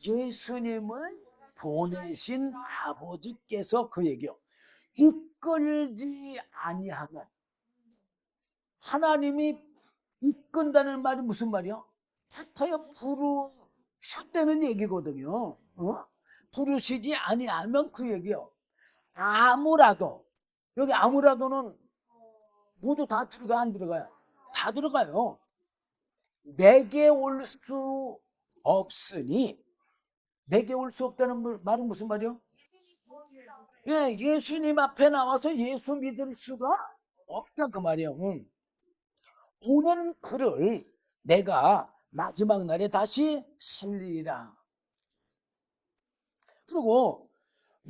예수님을 보내신 아버지께서 그 얘기요. 이끌지 아니하면, 하나님이 이끈다는 말이 무슨 말이요? 택하여 부르셨다는 얘기거든요. 부르시지 아니하면 그 얘기요. 아무라도, 여기 아무라도는 모두 다 들어가 안 들어가요? 다 들어가요. 내게 올 수 없으니, 내게 올 수 없다는 말은 무슨 말이요? 예, 예수님 앞에 나와서 예수 믿을 수가 없다 그 말이에요. 오는 그를 내가 마지막 날에 다시 살리리라. 그리고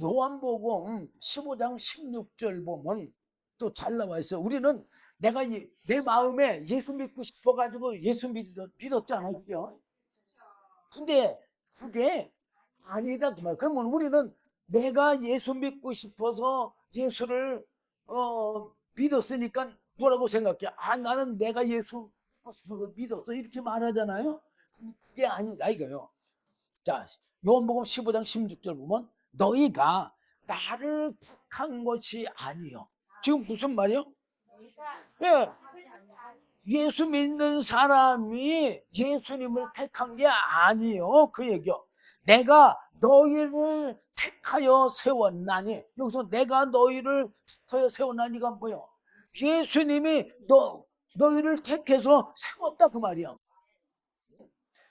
요한복음 15장 16절 보면 또 잘 나와 있어요. 우리는 내가 내 마음에 예수 믿고 싶어가지고 예수 믿었잖아요. 그죠? 근데 그게 아니다 그 말. 그러면 우리는 내가 예수 믿고 싶어서 예수를 믿었으니까 뭐라고 생각해? 아, 나는 내가 예수 믿었어. 이렇게 말하잖아요. 그게 아니다 이거요. 자, 요한복음 15장 16절 보면 너희가 나를 택한 것이 아니요. 지금 무슨 말이요? 예, 예수 믿는 사람이 예수님을 택한 게 아니요. 그 얘기요. 내가 너희를 택하여 세웠나니. 여기서 내가 너희를 택하여 세웠나니가 뭐요? 예수님이 너희를 택해서 세웠다 그 말이야.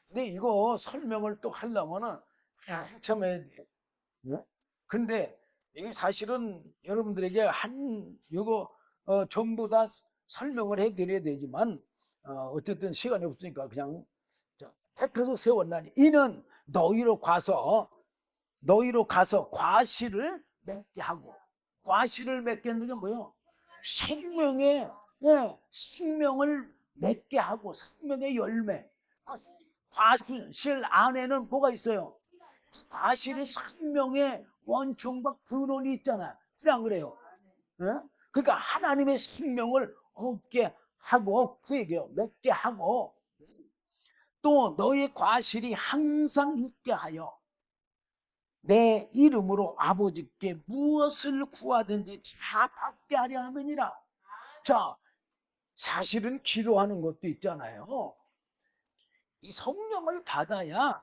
근데 이거 설명을 또 하려면은 한참 해야 돼. 예? 근데 이게 사실은 여러분들에게 이거 전부 다 설명을 해드려야 되지만 어쨌든 시간이 없으니까 그냥 자, 택해서 세웠나니 이는 너희로 가서 과실을 맺게 하고 과실을 맺게 하는 게 뭐예요? 생명의 생명을 맺게 하고 생명의 열매 과실 안에는 뭐가 있어요? 과실이 생명의 원천과 근원이 있잖아. 그냥 그래요. 예? 그러니까 하나님의 생명을 얻게 하고 그 얘기요. 맺게 하고 또 너의 과실이 항상 있게 하여 내 이름으로 아버지께 무엇을 구하든지 다 받게 하려 함이니라. 자, 사실은 기도하는 것도 있잖아요. 이 성령을 받아야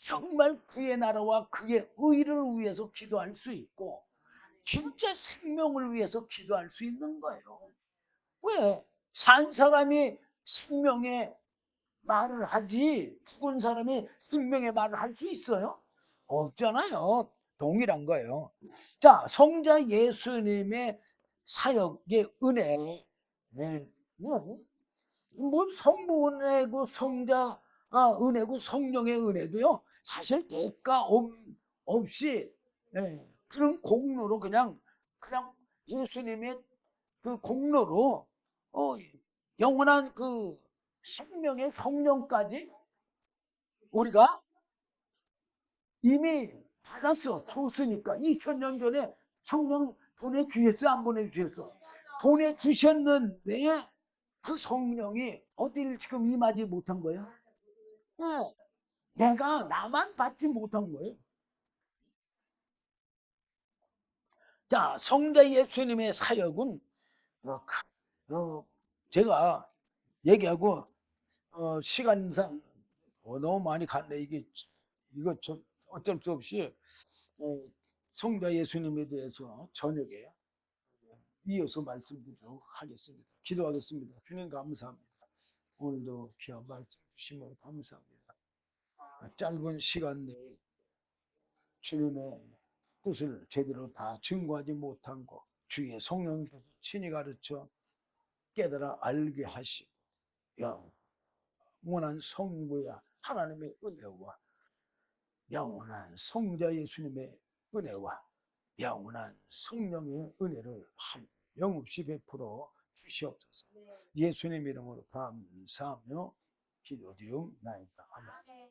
정말 그의 나라와 그의 의를 위해서 기도할 수 있고 진짜 생명을 위해서 기도할 수 있는 거예요. 왜? 산 사람이 생명의 말을 하지 죽은 사람이 생명의 말을 할 수 있어요? 없잖아요. 동일한 거예요. 자, 성자 예수님의 사역의 은혜는 뭐 성부 은혜고 성자 은혜고 성령의 은혜도요. 사실 대가 없이 그런 공로로 그냥 예수님의 그 공로로 어, 영원한 그 생명의 성령까지 우리가 이미 받았어. 줬으니까 2000년 전에 성령 보내주셨어 안 보내주셨어? 보내주셨는데 그 성령이 어딜 지금 임하지 못한 거야? 네. 내가 나만 받지 못한 거예요. 자, 성자 예수님의 사역은 제가 얘기하고 시간상 너무 많이 갔네. 이거 어쩔 수 없이 어, 성자 예수님에 대해서 저녁에 이어서 말씀드리도록 하겠습니다. 기도하겠습니다. 주님 감사합니다. 오늘도 귀한 말씀 주시면 감사합니다. 짧은 시간 내에 주님의 뜻을 제대로 다 증거하지 못한 것 주의 성령께서 친히 가르쳐 깨달아 알게 하시고 영원한 성부야 하나님의 은혜와 영원한 성자 예수님의 은혜와 영원한 성령의 은혜를 영없이 베풀어 주시옵소서. 예수님 이름으로 감사하며 기도드리옵나이다. 아멘.